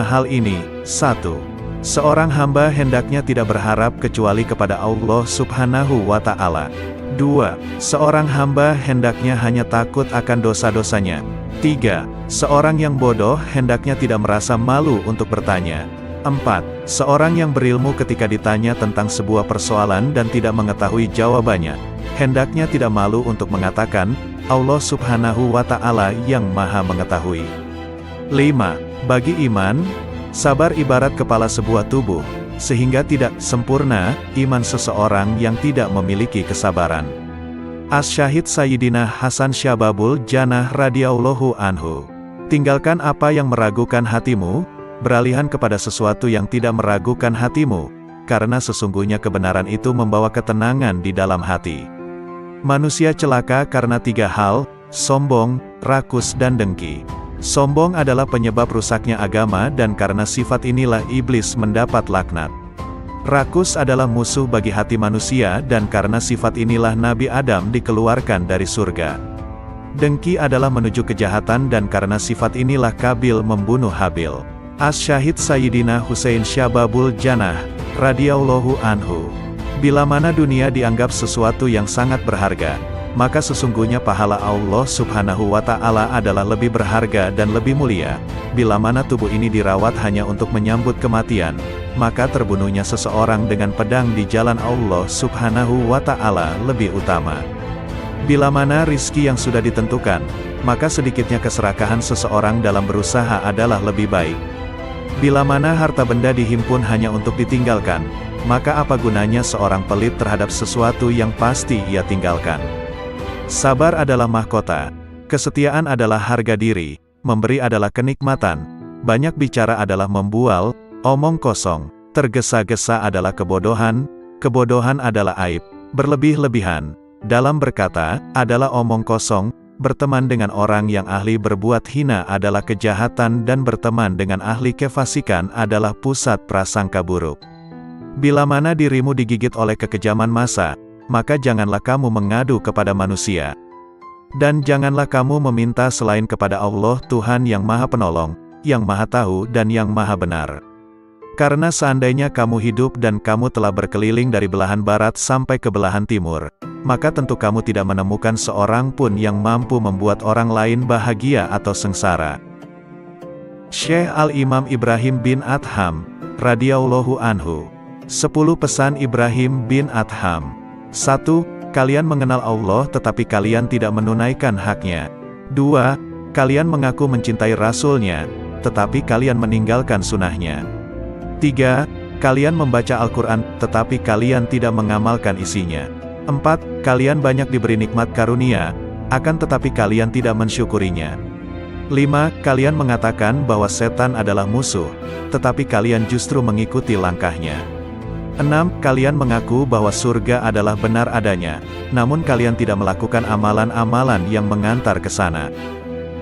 hal ini. 1. Seorang hamba hendaknya tidak berharap kecuali kepada Allah Subhanahu wa Ta'ala. 2. Seorang hamba hendaknya hanya takut akan dosa-dosanya. 3. Seorang yang bodoh hendaknya tidak merasa malu untuk bertanya. 4. Seorang yang berilmu ketika ditanya tentang sebuah persoalan dan tidak mengetahui jawabannya, hendaknya tidak malu untuk mengatakan, Allah Subhanahu wa Ta'ala yang Maha Mengetahui. 5. Bagi iman, sabar ibarat kepala sebuah tubuh, sehingga tidak sempurna iman seseorang yang tidak memiliki kesabaran. Asy-Syahid Sayyidina Hasan Syababul Jannah radhiyallahu anhu. Tinggalkan apa yang meragukan hatimu, beralihan kepada sesuatu yang tidak meragukan hatimu, karena sesungguhnya kebenaran itu membawa ketenangan di dalam hati. Manusia celaka karena 3 hal, sombong, rakus dan dengki. Sombong adalah penyebab rusaknya agama dan karena sifat inilah iblis mendapat laknat. Rakus adalah musuh bagi hati manusia dan karena sifat inilah Nabi Adam dikeluarkan dari surga. Dengki adalah menuju kejahatan dan karena sifat inilah Kabil membunuh Habil. Asy-Syahid Sayyidina Husain Syababul Jannah radhiyallahu anhu. Bila mana dunia dianggap sesuatu yang sangat berharga, maka sesungguhnya pahala Allah Subhanahu wa Ta'ala adalah lebih berharga dan lebih mulia. Bila mana tubuh ini dirawat hanya untuk menyambut kematian, maka terbunuhnya seseorang dengan pedang di jalan Allah Subhanahu wa Ta'ala lebih utama. Bila mana rizki yang sudah ditentukan, maka sedikitnya keserakahan seseorang dalam berusaha adalah lebih baik. Bila mana harta benda dihimpun hanya untuk ditinggalkan, maka apa gunanya seorang pelit terhadap sesuatu yang pasti ia tinggalkan. Sabar adalah mahkota, kesetiaan adalah harga diri, memberi adalah kenikmatan, banyak bicara adalah membual, omong kosong, tergesa-gesa adalah kebodohan, kebodohan adalah aib, berlebih-lebihan, dalam berkata, adalah omong kosong, berteman dengan orang yang ahli berbuat hina adalah kejahatan dan berteman dengan ahli kefasikan adalah pusat prasangka buruk. Bila mana dirimu digigit oleh kekejaman massa, maka janganlah kamu mengadu kepada manusia. Dan janganlah kamu meminta selain kepada Allah Tuhan yang Maha Penolong, yang Maha Tahu dan yang Maha Benar. Karena seandainya kamu hidup dan kamu telah berkeliling dari belahan barat sampai ke belahan timur, maka tentu kamu tidak menemukan seorang pun yang mampu membuat orang lain bahagia atau sengsara. Syekh Al-Imam Ibrahim bin Adham radhiyallahu anhu. 10 pesan Ibrahim bin Adham. 1. Kalian mengenal Allah tetapi kalian tidak menunaikan haknya. 2. Kalian mengaku mencintai Rasul-Nya, tetapi kalian meninggalkan sunnahnya. 3. Kalian membaca Al-Quran, tetapi kalian tidak mengamalkan isinya. 4. Kalian banyak diberi nikmat karunia, akan tetapi kalian tidak mensyukurinya. 5. Kalian mengatakan bahwa setan adalah musuh, tetapi kalian justru mengikuti langkahnya. 6. Kalian mengaku bahwa surga adalah benar adanya, namun kalian tidak melakukan amalan-amalan yang mengantar ke sana.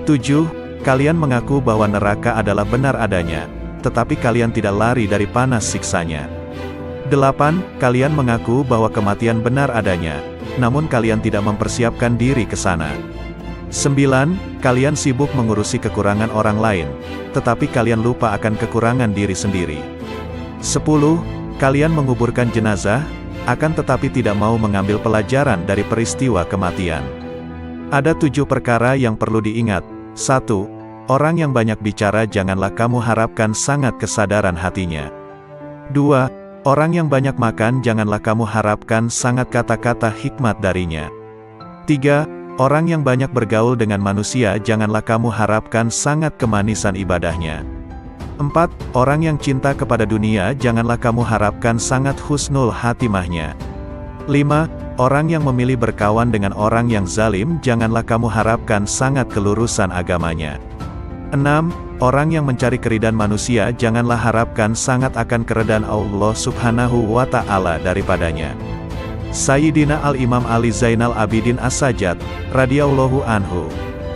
7. Kalian mengaku bahwa neraka adalah benar adanya, tetapi kalian tidak lari dari panas siksanya. 8. Kalian mengaku bahwa kematian benar adanya, namun kalian tidak mempersiapkan diri ke sana. 9. Kalian sibuk mengurusi kekurangan orang lain, tetapi kalian lupa akan kekurangan diri sendiri. 10. Kalian menguburkan jenazah, akan tetapi tidak mau mengambil pelajaran dari peristiwa kematian. Ada 7 perkara yang perlu diingat. 1. Orang yang banyak bicara janganlah kamu harapkan sangat kesadaran hatinya. 2. Orang yang banyak makan janganlah kamu harapkan sangat kata-kata hikmat darinya. 3. Orang yang banyak bergaul dengan manusia janganlah kamu harapkan sangat kemanisan ibadahnya. 4. Orang yang cinta kepada dunia janganlah kamu harapkan sangat husnul hatimahnya. 5. Orang yang memilih berkawan dengan orang yang zalim janganlah kamu harapkan sangat kelurusan agamanya. 6. Orang yang mencari keridhaan manusia janganlah harapkan sangat akan keridhaan Allah Subhanahu wa Ta'ala daripadanya. Sayyidina Al-Imam Ali Zainal Abidin As-Sajjad radhiyallahu anhu.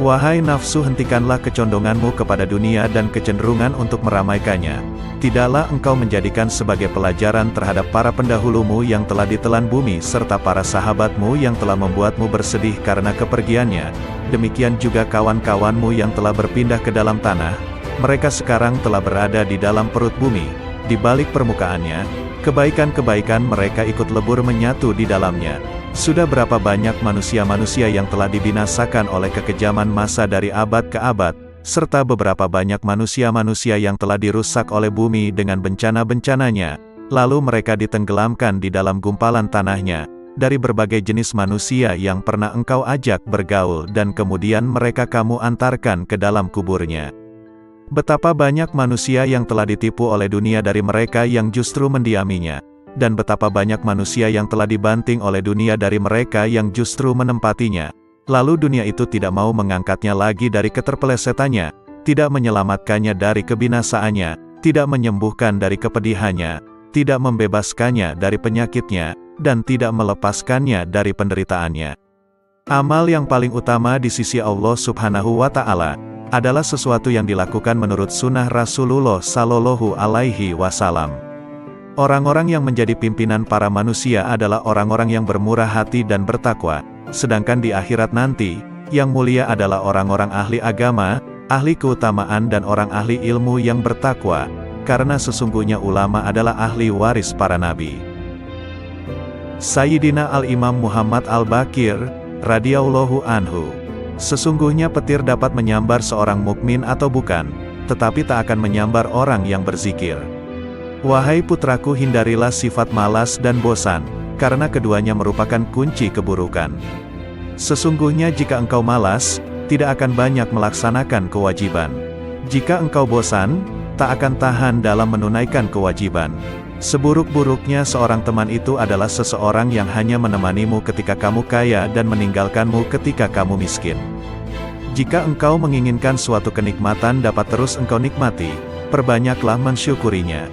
Wahai nafsu, hentikanlah kecondonganmu kepada dunia dan kecenderungan untuk meramaikannya. Tidaklah engkau menjadikan sebagai pelajaran terhadap para pendahulumu yang telah ditelan bumi serta para sahabatmu yang telah membuatmu bersedih karena kepergiannya. Demikian juga kawan-kawanmu yang telah berpindah ke dalam tanah. Mereka sekarang telah berada di dalam perut bumi, di balik permukaannya, kebaikan-kebaikan mereka ikut lebur menyatu di dalamnya. Sudah berapa banyak manusia-manusia yang telah dibinasakan oleh kekejaman masa dari abad ke abad, serta beberapa banyak manusia-manusia yang telah dirusak oleh bumi dengan bencana-bencananya, lalu mereka ditenggelamkan di dalam gumpalan tanahnya, dari berbagai jenis manusia yang pernah engkau ajak bergaul dan kemudian mereka kamu antarkan ke dalam kuburnya. Betapa banyak manusia yang telah ditipu oleh dunia dari mereka yang justru mendiaminya, dan betapa banyak manusia yang telah dibanting oleh dunia dari mereka yang justru menempatinya. Lalu dunia itu tidak mau mengangkatnya lagi dari keterpelesetannya, tidak menyelamatkannya dari kebinasaannya, tidak menyembuhkan dari kepedihannya, tidak membebaskannya dari penyakitnya, dan tidak melepaskannya dari penderitaannya. Amal yang paling utama di sisi Allah Subhanahu wa Ta'ala adalah sesuatu yang dilakukan menurut sunnah Rasulullah Sallallahu Alaihi Wasallam. Orang-orang yang menjadi pimpinan para manusia adalah orang-orang yang bermurah hati dan bertakwa, sedangkan di akhirat nanti, yang mulia adalah orang-orang ahli agama, ahli keutamaan dan orang ahli ilmu yang bertakwa, karena sesungguhnya ulama adalah ahli waris para nabi. Sayyidina Al-Imam Muhammad Al-Baqir, radhiyallahu anhu. Sesungguhnya petir dapat menyambar seorang mukmin atau bukan, tetapi tak akan menyambar orang yang berzikir. Wahai putraku, hindarilah sifat malas dan bosan, karena keduanya merupakan kunci keburukan. Sesungguhnya jika engkau malas, tidak akan banyak melaksanakan kewajiban. Jika engkau bosan, tak akan tahan dalam menunaikan kewajiban. Seburuk-buruknya seorang teman itu adalah seseorang yang hanya menemanimu ketika kamu kaya dan meninggalkanmu ketika kamu miskin. Jika engkau menginginkan suatu kenikmatan dapat terus engkau nikmati, perbanyaklah mensyukurinya.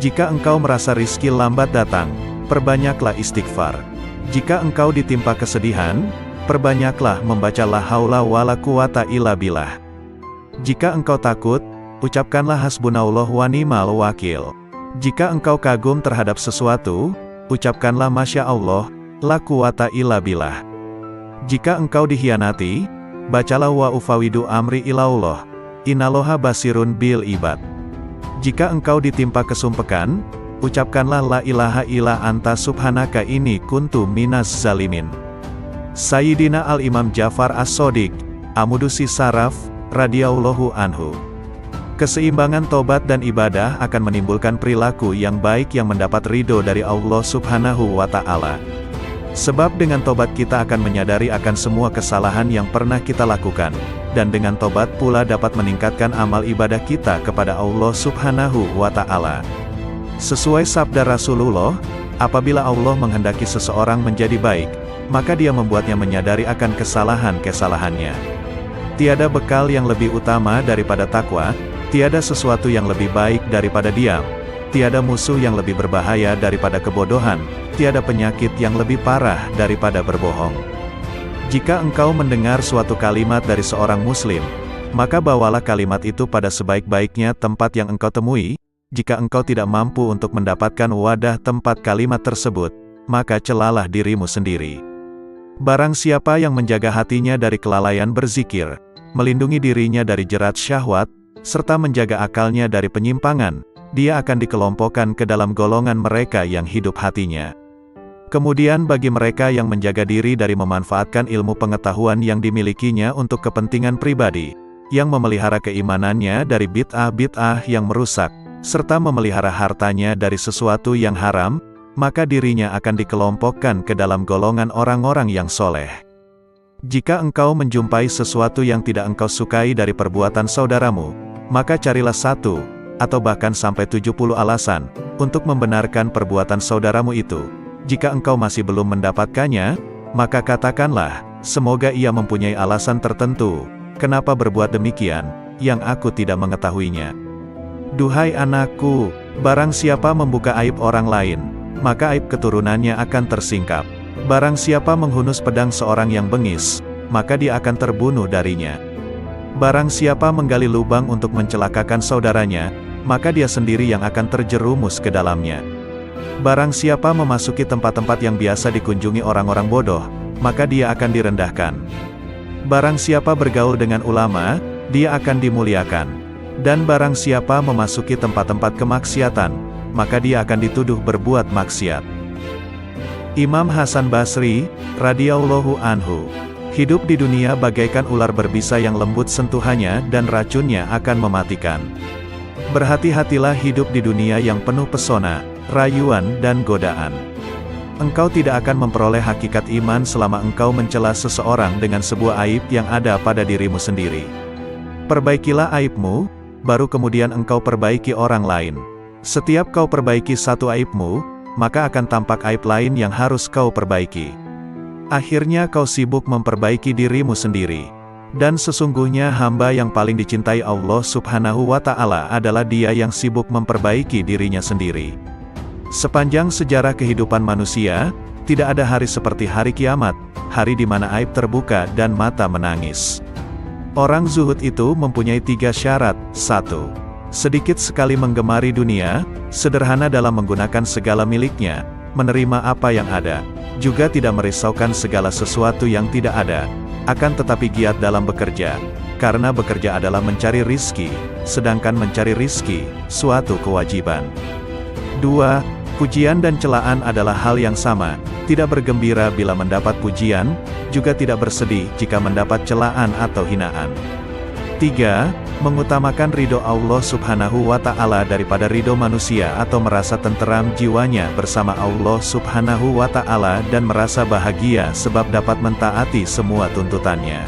Jika engkau merasa rizki lambat datang, perbanyaklah istighfar. Jika engkau ditimpa kesedihan, perbanyaklah membaca la haula wala quwata illa billah. Jika engkau takut, ucapkanlah hasbunallah wa ni'mal wakil. Jika engkau kagum terhadap sesuatu, ucapkanlah Masya Allah, la quwata illa billah. Jika engkau dikhianati, bacalah wa ufawidu amri ilallah, innallaha basirun bil ibad. Jika engkau ditimpa kesumpekan, ucapkanlah la ilaha illa anta subhanaka inni kuntu minas zalimin. Sayyidina Al-Imam Ja'far As-Shadiq, Amudusi Saraf, radhiyallahu anhu. Keseimbangan tobat dan ibadah akan menimbulkan perilaku yang baik yang mendapat ridho dari Allah Subhanahu wa Ta'ala. Sebab dengan tobat kita akan menyadari akan semua kesalahan yang pernah kita lakukan, dan dengan tobat pula dapat meningkatkan amal ibadah kita kepada Allah Subhanahu wa Ta'ala. Sesuai sabda Rasulullah, apabila Allah menghendaki seseorang menjadi baik, maka Dia membuatnya menyadari akan kesalahan-kesalahannya. Tiada bekal yang lebih utama daripada takwa, tiada sesuatu yang lebih baik daripada diam, tiada musuh yang lebih berbahaya daripada kebodohan, tiada penyakit yang lebih parah daripada berbohong. Jika engkau mendengar suatu kalimat dari seorang muslim, maka bawalah kalimat itu pada sebaik-baiknya tempat yang engkau temui. Jika engkau tidak mampu untuk mendapatkan wadah tempat kalimat tersebut, maka celalah dirimu sendiri. Barang siapa yang menjaga hatinya dari kelalaian berzikir, melindungi dirinya dari jerat syahwat, serta menjaga akalnya dari penyimpangan, dia akan dikelompokkan ke dalam golongan mereka yang hidup hatinya. Kemudian bagi mereka yang menjaga diri dari memanfaatkan ilmu pengetahuan yang dimilikinya untuk kepentingan pribadi, yang memelihara keimanannya dari bid'ah-bid'ah yang merusak, serta memelihara hartanya dari sesuatu yang haram, maka dirinya akan dikelompokkan ke dalam golongan orang-orang yang soleh. Jika engkau menjumpai sesuatu yang tidak engkau sukai dari perbuatan saudaramu, maka carilah satu, atau bahkan sampai 70 alasan, untuk membenarkan perbuatan saudaramu itu. Jika engkau masih belum mendapatkannya, maka katakanlah, semoga ia mempunyai alasan tertentu, kenapa berbuat demikian, yang aku tidak mengetahuinya. Duhai anakku, barang siapa membuka aib orang lain, maka aib keturunannya akan tersingkap. Barang siapa menghunus pedang seorang yang bengis, maka dia akan terbunuh darinya. Barang siapa menggali lubang untuk mencelakakan saudaranya, maka dia sendiri yang akan terjerumus ke dalamnya. Barang siapa memasuki tempat-tempat yang biasa dikunjungi orang-orang bodoh, maka dia akan direndahkan. Barang siapa bergaul dengan ulama, dia akan dimuliakan. Dan barang siapa memasuki tempat-tempat kemaksiatan, maka dia akan dituduh berbuat maksiat. Imam Hasan Basri, radhiyallahu anhu, hidup di dunia bagaikan ular berbisa yang lembut sentuhannya dan racunnya akan mematikan. Berhati-hatilah hidup di dunia yang penuh pesona, rayuan dan godaan. Engkau tidak akan memperoleh hakikat iman selama engkau mencela seseorang dengan sebuah aib yang ada pada dirimu sendiri. Perbaikilah aibmu, baru kemudian engkau perbaiki orang lain. Setiap kau perbaiki satu aibmu, maka akan tampak aib lain yang harus kau perbaiki. Akhirnya kau sibuk memperbaiki dirimu sendiri. Dan sesungguhnya hamba yang paling dicintai Allah Subhanahu wa Ta'ala adalah dia yang sibuk memperbaiki dirinya sendiri. Sepanjang sejarah kehidupan manusia, tidak ada hari seperti hari kiamat, hari di mana aib terbuka dan mata menangis. Orang zuhud itu mempunyai 3 syarat. 1. Sedikit sekali menggemari dunia, sederhana dalam menggunakan segala miliknya, menerima apa yang ada, juga tidak merisaukan segala sesuatu yang tidak ada, akan tetapi giat dalam bekerja, karena bekerja adalah mencari rizki, sedangkan mencari rizki, suatu kewajiban. 2. Pujian dan celaan adalah hal yang sama, tidak bergembira bila mendapat pujian, juga tidak bersedih jika mendapat celaan atau hinaan. 3. Mengutamakan ridho Allah Subhanahu wa Ta'ala daripada ridho manusia atau merasa tenteram jiwanya bersama Allah Subhanahu wa Ta'ala dan merasa bahagia sebab dapat mentaati semua tuntutannya.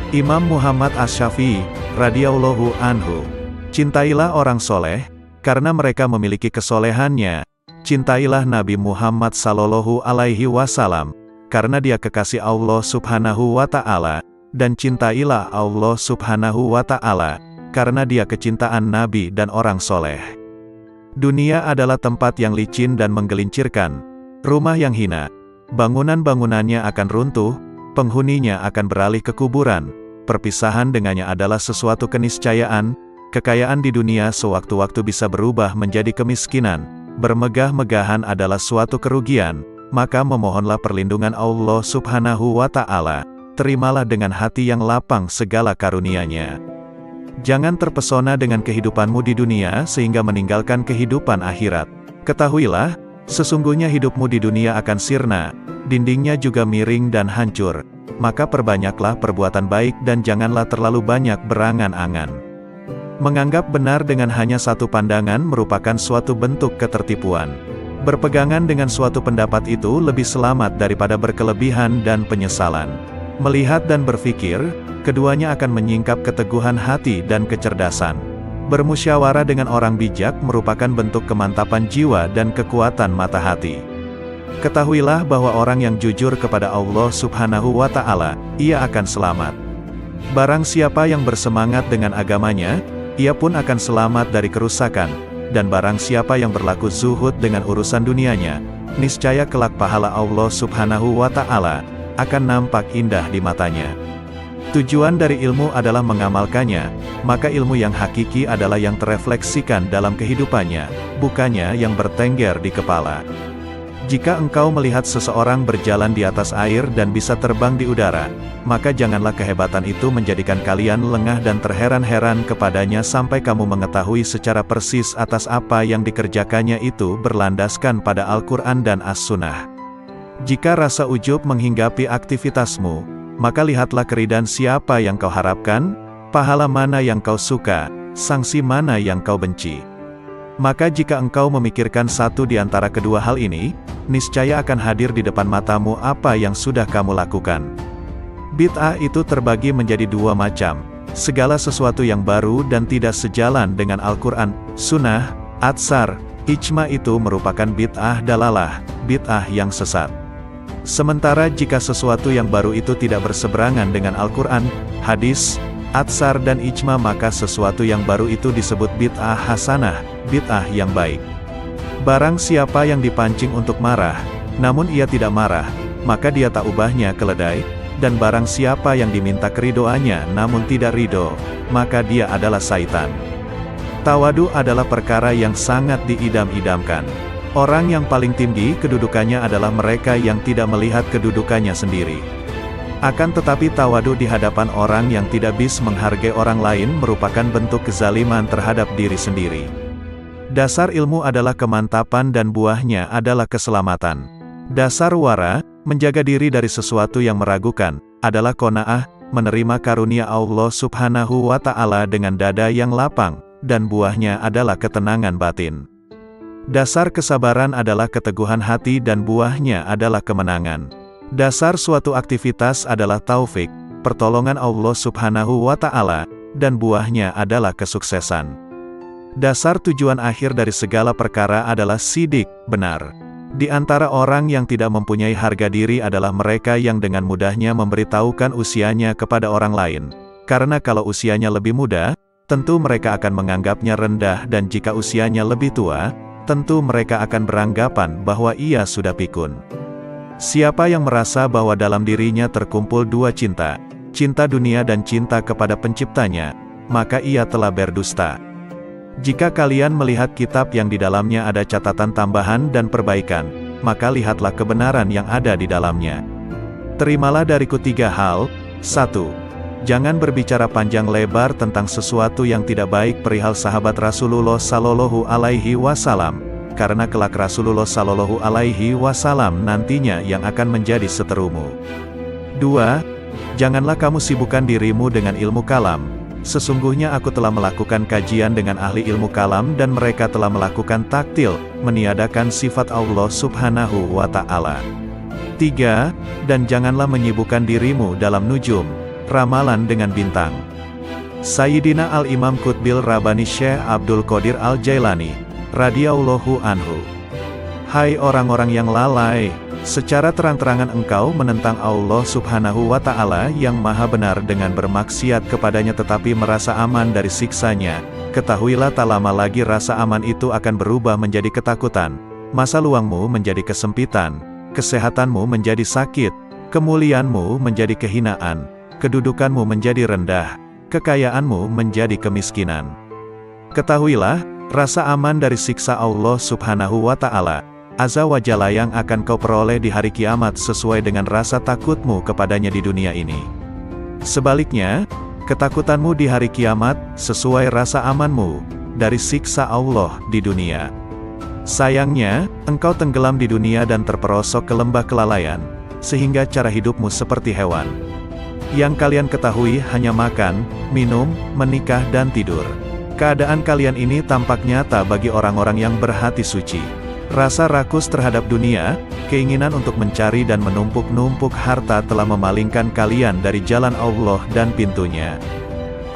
Imam Muhammad Asy-Syafi'i, radhiyallahu anhu, cintailah orang soleh, karena mereka memiliki kesolehannya. Cintailah Nabi Muhammad sallallahu alaihi wasallam, karena dia kekasih Allah Subhanahu wa Ta'ala, dan cintailah Allah Subhanahu wa Ta'ala, karena dia kecintaan Nabi dan orang soleh. Dunia adalah tempat yang licin dan menggelincirkan, rumah yang hina, bangunan-bangunannya akan runtuh, penghuninya akan beralih ke kuburan, perpisahan dengannya adalah sesuatu keniscayaan, kekayaan di dunia sewaktu-waktu bisa berubah menjadi kemiskinan, bermegah-megahan adalah suatu kerugian, maka memohonlah perlindungan Allah Subhanahu wa Ta'ala, terimalah dengan hati yang lapang segala karunia-Nya. Jangan terpesona dengan kehidupanmu di dunia sehingga meninggalkan kehidupan akhirat. Ketahuilah, sesungguhnya hidupmu di dunia akan sirna, dindingnya juga miring dan hancur, maka perbanyaklah perbuatan baik dan janganlah terlalu banyak berangan-angan. Menganggap benar dengan hanya satu pandangan merupakan suatu bentuk ketertipuan. Berpegangan dengan suatu pendapat itu lebih selamat daripada berkelebihan dan penyesalan. Melihat dan berpikir, keduanya akan menyingkap keteguhan hati dan kecerdasan. Bermusyawarah dengan orang bijak merupakan bentuk kemantapan jiwa dan kekuatan mata hati. Ketahuilah bahwa orang yang jujur kepada Allah Subhanahu wa Ta'ala, ia akan selamat. Barang siapa yang bersemangat dengan agamanya, ia pun akan selamat dari kerusakan, dan barang siapa yang berlaku zuhud dengan urusan dunianya, niscaya kelak pahala Allah Subhanahu wa Ta'ala akan nampak indah di matanya. Tujuan dari ilmu adalah mengamalkannya, maka ilmu yang hakiki adalah yang terefleksikan dalam kehidupannya, bukannya yang bertengger di kepala. Jika engkau melihat seseorang berjalan di atas air dan bisa terbang di udara, maka janganlah kehebatan itu menjadikan kalian lengah dan terheran-heran kepadanya sampai kamu mengetahui secara persis atas apa yang dikerjakannya itu berlandaskan pada Al-Quran dan As-Sunnah. Jika rasa ujub menghinggapi aktivitasmu, maka lihatlah keridhaan siapa yang kau harapkan, pahala mana yang kau suka, sanksi mana yang kau benci. Maka jika engkau memikirkan satu di antara kedua hal ini, niscaya akan hadir di depan matamu apa yang sudah kamu lakukan. Bid'ah itu terbagi menjadi 2 macam, segala sesuatu yang baru dan tidak sejalan dengan Al-Quran, Sunnah, Atsar, Ijma itu merupakan bid'ah dalalah, bid'ah yang sesat. Sementara jika sesuatu yang baru itu tidak berseberangan dengan Al-Quran, hadis, Atsar dan Ijma maka sesuatu yang baru itu disebut bid'ah hasanah, bid'ah yang baik. Barang siapa yang dipancing untuk marah, namun ia tidak marah, maka dia tak ubahnya keledai, dan barang siapa yang diminta keridoannya namun tidak ridho, maka dia adalah syaitan. Tawadu adalah perkara yang sangat diidam-idamkan. Orang yang paling tinggi kedudukannya adalah mereka yang tidak melihat kedudukannya sendiri. Akan tetapi tawadu di hadapan orang yang tidak bisa menghargai orang lain merupakan bentuk kezaliman terhadap diri sendiri. Dasar ilmu adalah kemantapan dan buahnya adalah keselamatan. Dasar wara, menjaga diri dari sesuatu yang meragukan, adalah qanaah, menerima karunia Allah Subhanahu wa Ta'ala dengan dada yang lapang, dan buahnya adalah ketenangan batin. Dasar kesabaran adalah keteguhan hati dan buahnya adalah kemenangan. Dasar suatu aktivitas adalah taufik, pertolongan Allah Subhanahu wa Ta'ala, dan buahnya adalah kesuksesan. Dasar tujuan akhir dari segala perkara adalah sidik, benar. Di antara orang yang tidak mempunyai harga diri adalah mereka yang dengan mudahnya memberitahukan usianya kepada orang lain. Karena kalau usianya lebih muda, tentu mereka akan menganggapnya rendah, dan jika usianya lebih tua, tentu mereka akan beranggapan bahwa ia sudah pikun. Siapa yang merasa bahwa dalam dirinya terkumpul dua cinta, cinta dunia dan cinta kepada penciptanya, maka ia telah berdusta. Jika kalian melihat kitab yang di dalamnya ada catatan tambahan dan perbaikan, maka lihatlah kebenaran yang ada di dalamnya. Terimalah dariku 3 hal. 1. Jangan berbicara panjang lebar tentang sesuatu yang tidak baik perihal sahabat Rasulullah Sallallahu Alaihi Wasallam, karena kelak Rasulullah Sallallahu Alaihi Wasallam nantinya yang akan menjadi seterumu. 2. Janganlah kamu sibukkan dirimu dengan ilmu kalam. Sesungguhnya aku telah melakukan kajian dengan ahli ilmu kalam dan mereka telah melakukan taktil, meniadakan sifat Allah Subhanahu wa Ta'ala. 3. Dan janganlah menyibukkan dirimu dalam nujum, ramalan dengan bintang. Sayyidina Al-Imam Qutbil Rabbani Syekh Abdul Qadir Al-Jailani, radhiyallahu anhu. Hai orang-orang yang lalai, secara terang-terangan engkau menentang Allah Subhanahu wa Ta'ala yang maha benar dengan bermaksiat kepadanya tetapi merasa aman dari siksanya. Ketahuilah tak lama lagi rasa aman itu akan berubah menjadi ketakutan, masa luangmu menjadi kesempitan, kesehatanmu menjadi sakit, kemuliaanmu menjadi kehinaan, kedudukanmu menjadi rendah, kekayaanmu menjadi kemiskinan. Ketahuilah, rasa aman dari siksa Allah Subhanahu wa Ta'ala Azza wa Jalla yang akan kau peroleh di hari kiamat sesuai dengan rasa takutmu kepadanya di dunia ini. Sebaliknya, ketakutanmu di hari kiamat sesuai rasa amanmu dari siksa Allah di dunia. Sayangnya, engkau tenggelam di dunia dan terperosok ke lembah kelalaian, sehingga cara hidupmu seperti hewan. Yang kalian ketahui hanya makan, minum, menikah dan tidur. Keadaan kalian ini tampak nyata bagi orang-orang yang berhati suci. Rasa rakus terhadap dunia, keinginan untuk mencari dan menumpuk-numpuk harta telah memalingkan kalian dari jalan Allah dan pintunya.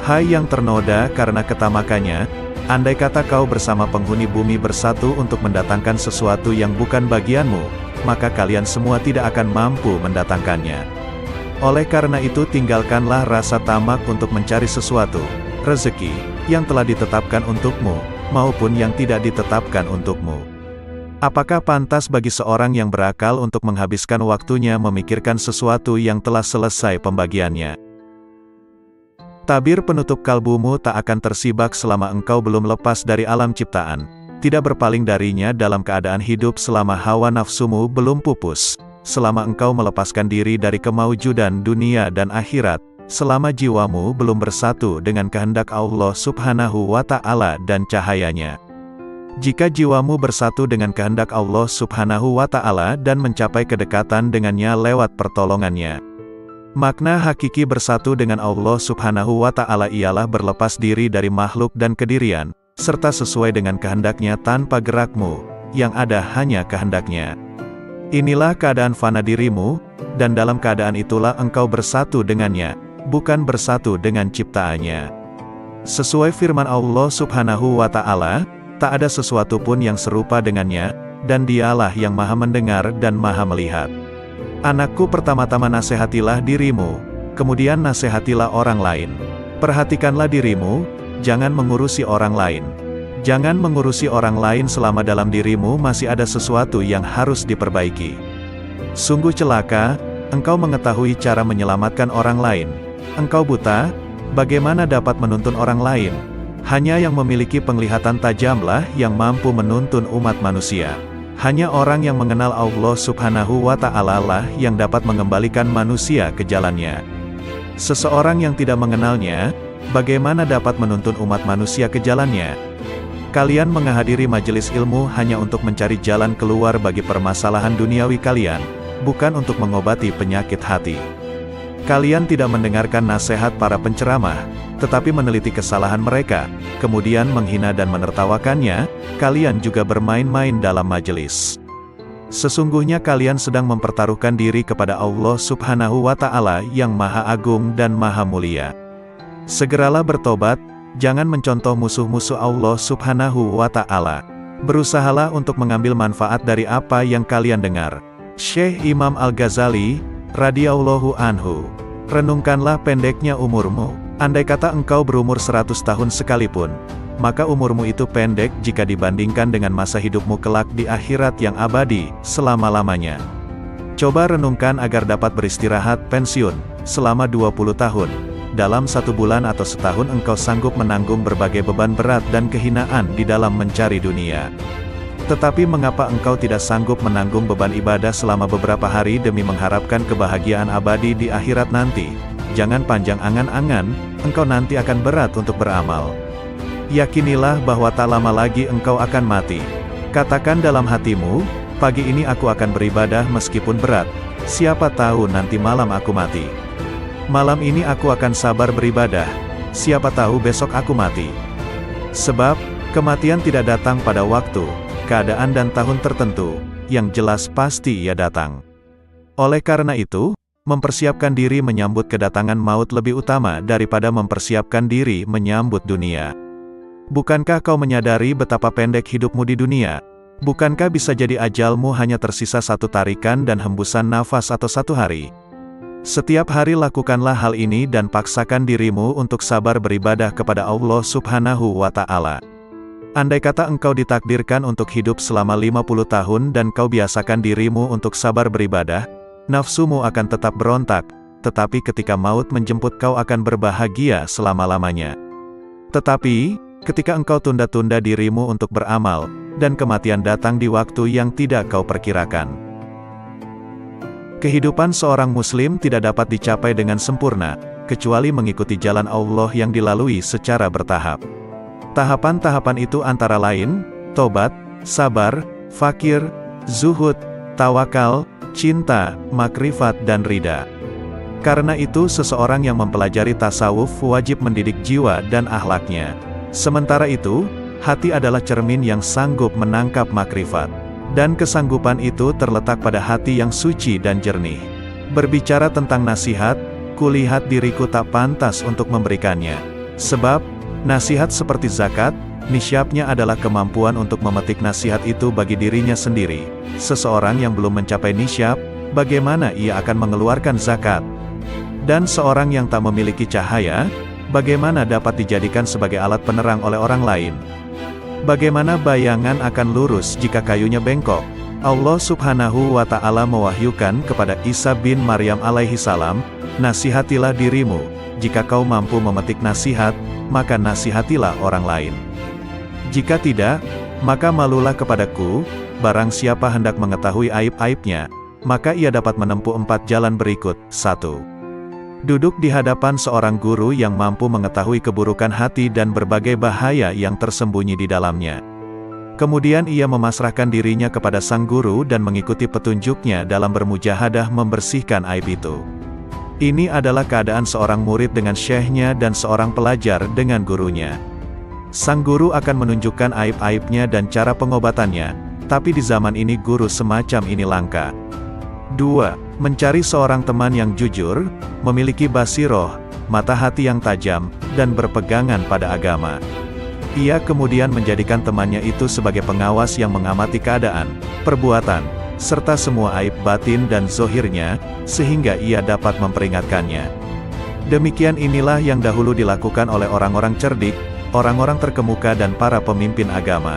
Hai yang ternoda karena ketamakannya, andai kata kau bersama penghuni bumi bersatu untuk mendatangkan sesuatu yang bukan bagianmu, maka kalian semua tidak akan mampu mendatangkannya. Oleh karena itu tinggalkanlah rasa tamak untuk mencari sesuatu, rezeki, yang telah ditetapkan untukmu, maupun yang tidak ditetapkan untukmu. Apakah pantas bagi seorang yang berakal untuk menghabiskan waktunya memikirkan sesuatu yang telah selesai pembagiannya? Tabir penutup kalbumu tak akan tersibak selama engkau belum lepas dari alam ciptaan, tidak berpaling darinya dalam keadaan hidup selama hawa nafsumu belum pupus, selama engkau melepaskan diri dari kemaujudan dunia dan akhirat, selama jiwamu belum bersatu dengan kehendak Allah Subhanahu wa Ta'ala dan cahayanya. Jika jiwamu bersatu dengan kehendak Allah Subhanahu wa Ta'ala dan mencapai kedekatan dengannya lewat pertolongannya. Makna hakiki bersatu dengan Allah Subhanahu wa Ta'ala ialah berlepas diri dari makhluk dan kedirian, serta sesuai dengan kehendaknya tanpa gerakmu, yang ada hanya kehendaknya. Inilah keadaan fana dirimu, dan dalam keadaan itulah engkau bersatu dengannya, bukan bersatu dengan ciptaannya. Sesuai firman Allah Subhanahu wa Ta'ala, tak ada sesuatu pun yang serupa dengannya, dan dialah yang maha mendengar dan maha melihat. Anakku, pertama-tama nasihatilah dirimu, kemudian nasihatilah orang lain. Perhatikanlah dirimu, jangan mengurusi orang lain. Jangan mengurusi orang lain selama dalam dirimu masih ada sesuatu yang harus diperbaiki. Sungguh celaka, engkau mengetahui cara menyelamatkan orang lain. Engkau buta, bagaimana dapat menuntun orang lain? Hanya yang memiliki penglihatan tajamlah yang mampu menuntun umat manusia. Hanya orang yang mengenal Allah Subhanahu wa Ta'ala lah yang dapat mengembalikan manusia ke jalannya. Seseorang yang tidak mengenalnya, bagaimana dapat menuntun umat manusia ke jalannya? Kalian menghadiri majelis ilmu hanya untuk mencari jalan keluar bagi permasalahan duniawi kalian, bukan untuk mengobati penyakit hati. Kalian tidak mendengarkan nasihat para penceramah, tetapi meneliti kesalahan mereka, kemudian menghina dan menertawakannya. Kalian juga bermain-main dalam majelis. Sesungguhnya kalian sedang mempertaruhkan diri kepada Allah Subhanahu wa Ta'ala yang Maha Agung dan Maha Mulia. Segeralah bertobat, jangan mencontoh musuh-musuh Allah Subhanahu wa Ta'ala. Berusahalah untuk mengambil manfaat dari apa yang kalian dengar. Syekh Imam Al-Ghazali, radhiyallahu anhu. Renungkanlah pendeknya umurmu. Andai kata engkau berumur 100 tahun sekalipun, maka umurmu itu pendek jika dibandingkan dengan masa hidupmu kelak di akhirat yang abadi, selama-lamanya. Coba renungkan agar dapat beristirahat pensiun selama 20 tahun. Dalam 1 bulan atau setahun engkau sanggup menanggung berbagai beban berat dan kehinaan di dalam mencari dunia. Tetapi mengapa engkau tidak sanggup menanggung beban ibadah selama beberapa hari demi mengharapkan kebahagiaan abadi di akhirat nanti? Jangan panjang angan-angan, engkau nanti akan berat untuk beramal. Yakinilah bahwa tak lama lagi engkau akan mati. Katakan dalam hatimu, pagi ini aku akan beribadah meskipun berat. Siapa tahu nanti malam aku mati. Malam ini aku akan sabar beribadah. Siapa tahu besok aku mati. Sebab, kematian tidak datang pada waktu, keadaan dan tahun tertentu, yang jelas pasti ia datang. Oleh karena itu, mempersiapkan diri menyambut kedatangan maut lebih utama daripada mempersiapkan diri menyambut dunia. Bukankah kau menyadari betapa pendek hidupmu di dunia? Bukankah bisa jadi ajalmu hanya tersisa 1 tarikan dan hembusan nafas atau 1 hari? Setiap hari lakukanlah hal ini dan paksakan dirimu untuk sabar beribadah kepada Allah Subhanahu wa Ta'ala. Andai kata engkau ditakdirkan untuk hidup selama 50 tahun dan kau biasakan dirimu untuk sabar beribadah, nafsumu akan tetap berontak, tetapi ketika maut menjemput kau akan berbahagia selama-lamanya. Tetapi, ketika engkau tunda-tunda dirimu untuk beramal, dan kematian datang di waktu yang tidak kau perkirakan. Kehidupan seorang muslim tidak dapat dicapai dengan sempurna, kecuali mengikuti jalan Allah yang dilalui secara bertahap. Tahapan-tahapan itu antara lain, tobat, sabar, fakir, zuhud, tawakal, cinta, makrifat dan ridha. Karena itu seseorang yang mempelajari tasawuf wajib mendidik jiwa dan akhlaknya. Sementara itu, hati adalah cermin yang sanggup menangkap makrifat. Dan kesanggupan itu terletak pada hati yang suci dan jernih. Berbicara tentang nasihat, kulihat diriku tak pantas untuk memberikannya. Sebab, nasihat seperti zakat, nisyabnya adalah kemampuan untuk memetik nasihat itu bagi dirinya sendiri. Seseorang yang belum mencapai nisyab, bagaimana ia akan mengeluarkan zakat? Dan seorang yang tak memiliki cahaya, bagaimana dapat dijadikan sebagai alat penerang oleh orang lain? Bagaimana bayangan akan lurus jika kayunya bengkok? Allah Subhanahu wa Ta'ala mewahyukan kepada Isa bin Maryam alaihi salam, nasihatilah dirimu, jika kau mampu memetik nasihat, maka nasihatilah orang lain. Jika tidak, maka malulah kepadaku, barang siapa hendak mengetahui aib-aibnya, maka ia dapat menempuh 4 jalan berikut. 1. Duduk di hadapan seorang guru yang mampu mengetahui keburukan hati dan berbagai bahaya yang tersembunyi di dalamnya. Kemudian ia memasrahkan dirinya kepada sang guru dan mengikuti petunjuknya dalam bermujahadah membersihkan aib itu. Ini adalah keadaan seorang murid dengan syekhnya dan seorang pelajar dengan gurunya. Sang guru akan menunjukkan aib-aibnya dan cara pengobatannya, tapi di zaman ini guru semacam ini langka. 2. Mencari seorang teman yang jujur, memiliki basiroh, mata hati yang tajam, dan berpegangan pada agama. Ia kemudian menjadikan temannya itu sebagai pengawas yang mengamati keadaan, perbuatan, serta semua aib batin dan zohirnya, sehingga ia dapat memperingatkannya. Demikian inilah yang dahulu dilakukan oleh orang-orang cerdik, orang-orang terkemuka dan para pemimpin agama.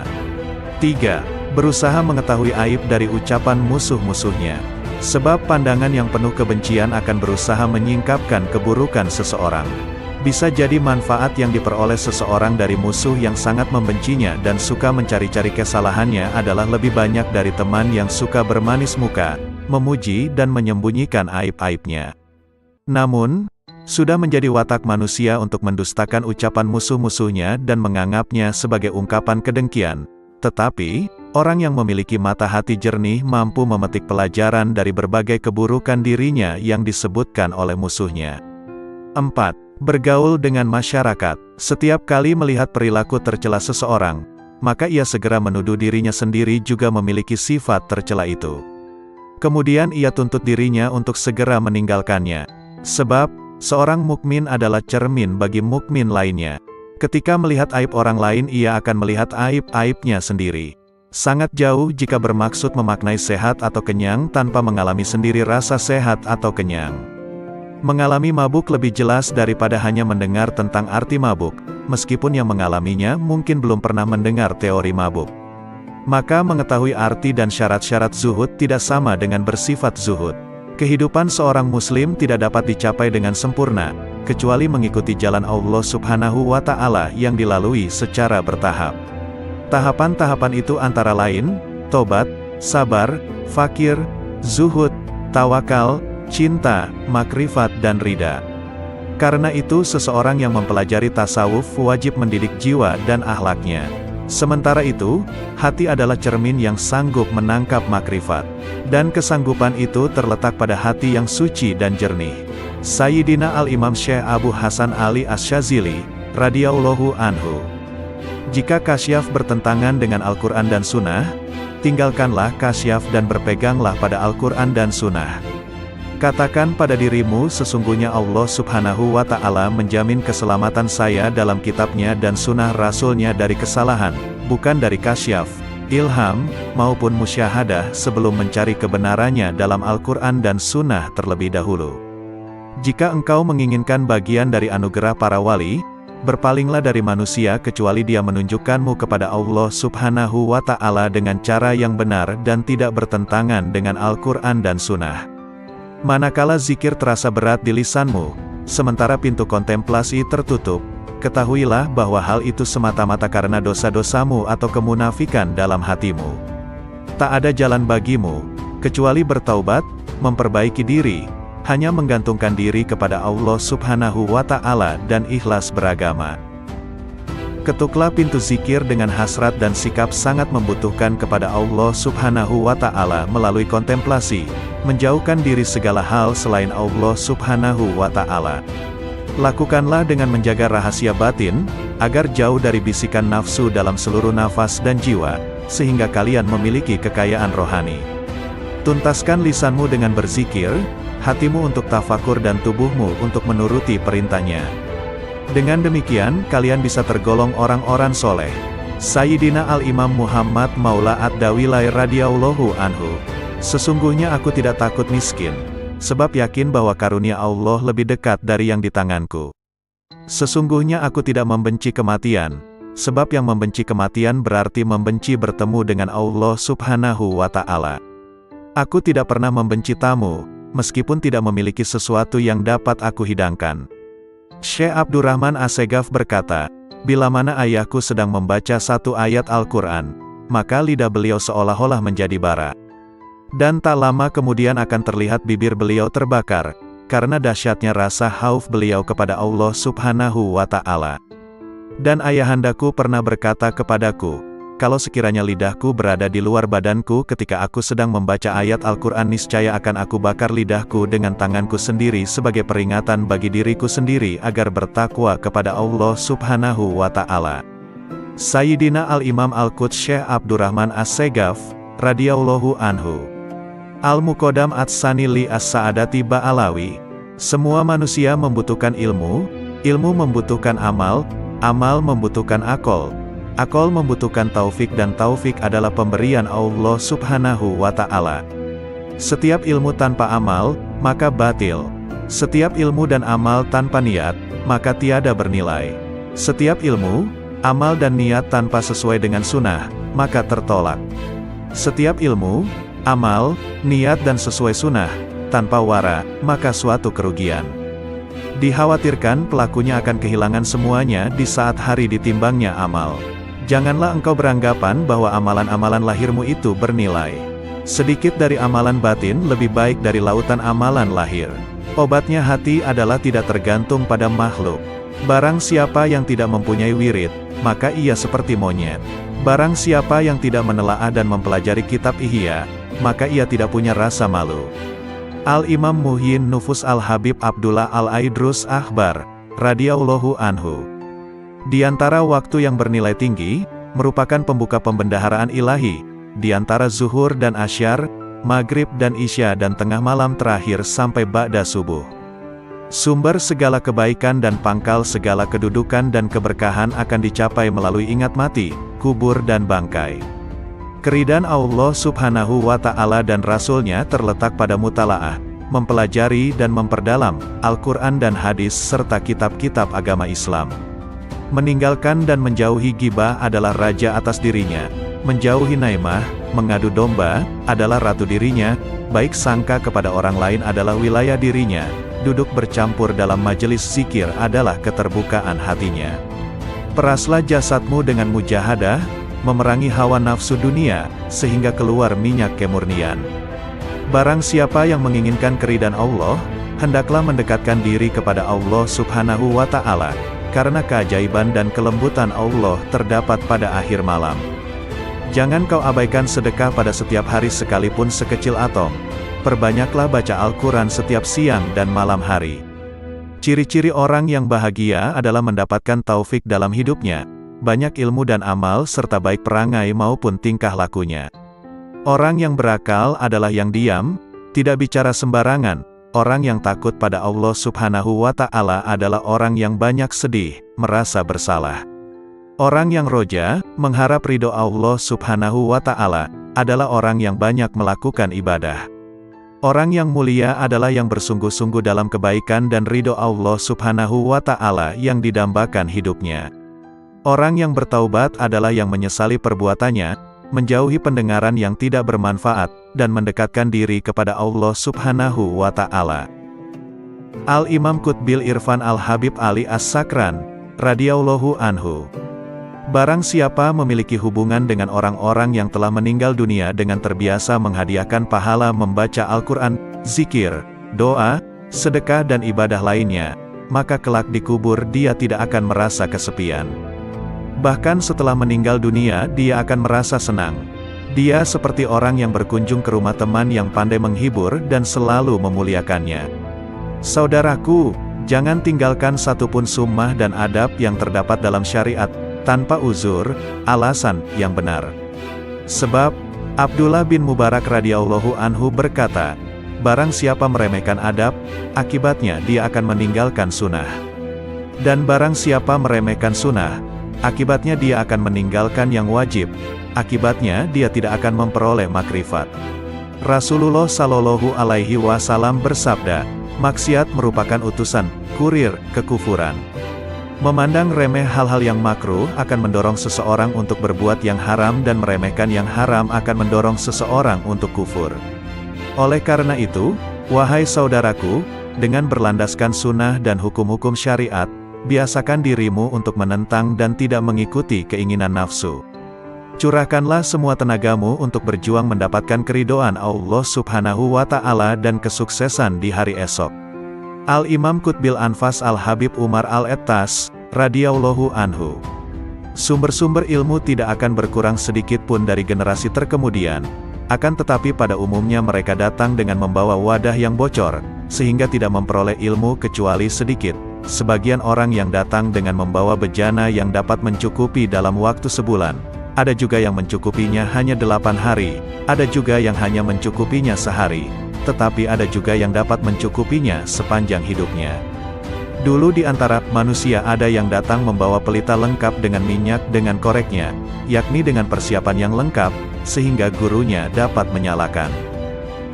3. Berusaha mengetahui aib dari ucapan musuh-musuhnya. Sebab pandangan yang penuh kebencian akan berusaha menyingkapkan keburukan seseorang. Bisa jadi manfaat yang diperoleh seseorang dari musuh yang sangat membencinya dan suka mencari-cari kesalahannya adalah lebih banyak dari teman yang suka bermanis muka, memuji dan menyembunyikan aib-aibnya. Namun, sudah menjadi watak manusia untuk mendustakan ucapan musuh-musuhnya dan menganggapnya sebagai ungkapan kedengkian. Tetapi, orang yang memiliki mata hati jernih mampu memetik pelajaran dari berbagai keburukan dirinya yang disebutkan oleh musuhnya. 4. Bergaul dengan masyarakat. Setiap kali melihat perilaku tercela seseorang, maka ia segera menuduh dirinya sendiri juga memiliki sifat tercela itu. Kemudian ia tuntut dirinya untuk segera meninggalkannya. Sebab, seorang mukmin adalah cermin bagi mukmin lainnya. Ketika melihat aib orang lain ia akan melihat aib-aibnya sendiri. Sangat jauh jika bermaksud memaknai sehat atau kenyang tanpa mengalami sendiri rasa sehat atau kenyang. Mengalami mabuk lebih jelas daripada hanya mendengar tentang arti mabuk, meskipun yang mengalaminya mungkin belum pernah mendengar teori mabuk. Maka mengetahui arti dan syarat-syarat zuhud tidak sama dengan bersifat zuhud. Kehidupan seorang muslim tidak dapat dicapai dengan sempurna, kecuali mengikuti jalan Allah Subhanahu wa Ta'ala yang dilalui secara bertahap. Tahapan-tahapan itu antara lain, tobat, sabar, fakir, zuhud, tawakal, cinta, makrifat dan ridha. Karena itu seseorang yang mempelajari tasawuf wajib mendidik jiwa dan akhlaknya. Sementara itu, hati adalah cermin yang sanggup menangkap makrifat. Dan kesanggupan itu terletak pada hati yang suci dan jernih. Sayyidina Al-Imam Syekh Abu Hasan Ali Asy-Syadzili, radhiyallahu anhu. Jika kasyaf bertentangan dengan Al-Quran dan Sunnah, tinggalkanlah kasyaf dan berpeganglah pada Al-Quran dan Sunnah. Katakan pada dirimu sesungguhnya Allah Subhanahu wa Ta'ala menjamin keselamatan saya dalam kitabnya dan sunnah rasulnya dari kesalahan, bukan dari kasyaf, ilham, maupun musyahadah sebelum mencari kebenarannya dalam Al-Quran dan sunnah terlebih dahulu. Jika engkau menginginkan bagian dari anugerah para wali, berpalinglah dari manusia kecuali dia menunjukkanmu kepada Allah Subhanahu wa Ta'ala dengan cara yang benar dan tidak bertentangan dengan Al-Quran dan sunnah. Manakala zikir terasa berat di lisanmu, sementara pintu kontemplasi tertutup, ketahuilah bahwa hal itu semata-mata karena dosa-dosamu atau kemunafikan dalam hatimu. Tak ada jalan bagimu, kecuali bertaubat, memperbaiki diri, hanya menggantungkan diri kepada Allah Subhanahu wa Ta'ala dan ikhlas beragama. Ketuklah pintu zikir dengan hasrat dan sikap sangat membutuhkan kepada Allah Subhanahu wa Ta'ala melalui kontemplasi, menjauhkan diri segala hal selain Allah Subhanahu wa Ta'ala. Lakukanlah dengan menjaga rahasia batin, agar jauh dari bisikan nafsu dalam seluruh nafas dan jiwa, sehingga kalian memiliki kekayaan rohani. Tuntaskan lisanmu dengan berzikir, hatimu untuk tafakur dan tubuhmu untuk menuruti perintahnya. Dengan demikian, kalian bisa tergolong orang-orang soleh. Sayyidina Al-Imam Muhammad Maula Ad-Dawilai radhiyallahu anhu. Sesungguhnya aku tidak takut miskin, sebab yakin bahwa karunia Allah lebih dekat dari yang di tanganku. Sesungguhnya aku tidak membenci kematian, sebab yang membenci kematian berarti membenci bertemu dengan Allah Subhanahu wa Ta'ala. Aku tidak pernah membenci tamu, meskipun tidak memiliki sesuatu yang dapat aku hidangkan. Syekh Abdurrahman Assegaf berkata, bila mana ayahku sedang membaca satu ayat Al-Quran, maka lidah beliau seolah-olah menjadi bara. Dan tak lama kemudian akan terlihat bibir beliau terbakar, karena dahsyatnya rasa khauf beliau kepada Allah Subhanahu wa Ta'ala. Dan ayahandaku pernah berkata kepadaku, kalau sekiranya lidahku berada di luar badanku ketika aku sedang membaca ayat Al-Quran niscaya akan aku bakar lidahku dengan tanganku sendiri sebagai peringatan bagi diriku sendiri agar bertakwa kepada Allah Subhanahu wa Ta'ala. Sayyidina Al-Imam Al-Quds Syekh Abdurrahman As-Segaf, radhiyallahu anhu. Al-Muqaddam Ats-Tsani li As-Sa'adati Ba'alawi. Semua manusia membutuhkan ilmu, ilmu membutuhkan amal, amal membutuhkan akal. Akal membutuhkan taufik dan taufik adalah pemberian Allah Subhanahu wa Ta'ala. Setiap ilmu tanpa amal, maka batil. Setiap ilmu dan amal tanpa niat, maka tiada bernilai. Setiap ilmu, amal dan niat tanpa sesuai dengan sunnah, maka tertolak. Setiap ilmu, amal, niat dan sesuai sunnah, tanpa wara, maka suatu kerugian. Dikhawatirkan pelakunya akan kehilangan semuanya di saat hari ditimbangnya amal. Janganlah engkau beranggapan bahwa amalan-amalan lahirmu itu bernilai. Sedikit dari amalan batin lebih baik dari lautan amalan lahir. Obatnya hati adalah tidak tergantung pada makhluk. Barang siapa yang tidak mempunyai wirid, maka ia seperti monyet. Barang siapa yang tidak menelaah dan mempelajari kitab Ihya, maka ia tidak punya rasa malu. Al-Imam Muhyin Nufus Al-Habib Abdullah Al-Aidrus Akhbar, radhiyallahu anhu. Di antara waktu yang bernilai tinggi, merupakan pembuka pembendaharaan ilahi, di antara zuhur dan asyar, maghrib dan isya dan tengah malam terakhir sampai ba'da subuh. Sumber segala kebaikan dan pangkal segala kedudukan dan keberkahan akan dicapai melalui ingat mati, kubur dan bangkai. Keridhaan Allah Subhanahu wa Ta'ala dan Rasul-Nya terletak pada mutalaah, mempelajari dan memperdalam Al-Quran dan hadis serta kitab-kitab agama Islam. Meninggalkan dan menjauhi ghibah adalah raja atas dirinya, menjauhi naimah, mengadu domba, adalah ratu dirinya, baik sangka kepada orang lain adalah wilayah dirinya, duduk bercampur dalam majelis zikir adalah keterbukaan hatinya. Peraslah jasadmu dengan mujahadah, memerangi hawa nafsu dunia, sehingga keluar minyak kemurnian. Barang siapa yang menginginkan keridhaan Allah, hendaklah mendekatkan diri kepada Allah Subhanahu wa Ta'ala, karena keajaiban dan kelembutan Allah terdapat pada akhir malam. Jangan kau abaikan sedekah pada setiap hari sekalipun sekecil atom. Perbanyaklah baca Al-Quran setiap siang dan malam hari. Ciri-ciri orang yang bahagia adalah mendapatkan taufik dalam hidupnya, banyak ilmu dan amal serta baik perangai maupun tingkah lakunya. Orang yang berakal adalah yang diam, tidak bicara sembarangan. Orang yang takut pada Allah Subhanahu wa Ta'ala adalah orang yang banyak sedih, merasa bersalah. Orang yang roja, mengharap ridho Allah Subhanahu wa Ta'ala, adalah orang yang banyak melakukan ibadah. Orang yang mulia adalah yang bersungguh-sungguh dalam kebaikan dan ridho Allah Subhanahu wa Ta'ala yang didambakan hidupnya. Orang yang bertaubat adalah yang menyesali perbuatannya, menjauhi pendengaran yang tidak bermanfaat, dan mendekatkan diri kepada Allah Subhanahu wa Ta'ala. Al-Imam Qutbil Irfan Al-Habib Ali As-Sakran, radhiyallahu anhu. Barang siapa memiliki hubungan dengan orang-orang yang telah meninggal dunia dengan terbiasa menghadiahkan pahala membaca Al-Quran, zikir, doa, sedekah dan ibadah lainnya, maka kelak di kubur dia tidak akan merasa kesepian. Bahkan setelah meninggal dunia dia akan merasa senang. Dia seperti orang yang berkunjung ke rumah teman yang pandai menghibur dan selalu memuliakannya. Saudaraku, jangan tinggalkan satupun sunnah dan adab yang terdapat dalam syariat, tanpa uzur, alasan yang benar. Sebab, Abdullah bin Mubarak radhiyallahu anhu berkata, barang siapa meremehkan adab, akibatnya dia akan meninggalkan sunnah. Dan barang siapa meremehkan sunnah, akibatnya dia akan meninggalkan yang wajib, akibatnya dia tidak akan memperoleh makrifat. Rasulullah Shallallahu Alaihi Wasallam bersabda, maksiat merupakan utusan, kurir, kekufuran. Memandang remeh hal-hal yang makruh akan mendorong seseorang untuk berbuat yang haram dan meremehkan yang haram akan mendorong seseorang untuk kufur. Oleh karena itu, wahai saudaraku, dengan berlandaskan sunnah dan hukum-hukum syariat, biasakan dirimu untuk menentang dan tidak mengikuti keinginan nafsu. Curahkanlah semua tenagamu untuk berjuang mendapatkan keridhaan Allah Subhanahu wa Ta'ala dan kesuksesan di hari esok. Al-Imam Qutbil Anfas Al-Habib Umar Al-Ettas, radhiyallahu anhu. Sumber-sumber ilmu tidak akan berkurang sedikit pun dari generasi terkemudian, akan tetapi pada umumnya mereka datang dengan membawa wadah yang bocor, sehingga tidak memperoleh ilmu kecuali sedikit. Sebagian orang yang datang dengan membawa bejana yang dapat mencukupi dalam waktu sebulan, ada juga yang mencukupinya hanya 8 hari, ada juga yang hanya mencukupinya sehari, tetapi ada juga yang dapat mencukupinya sepanjang hidupnya. Dulu di antara manusia ada yang datang membawa pelita lengkap dengan minyak dengan koreknya, yakni dengan persiapan yang lengkap, sehingga gurunya dapat menyalakan.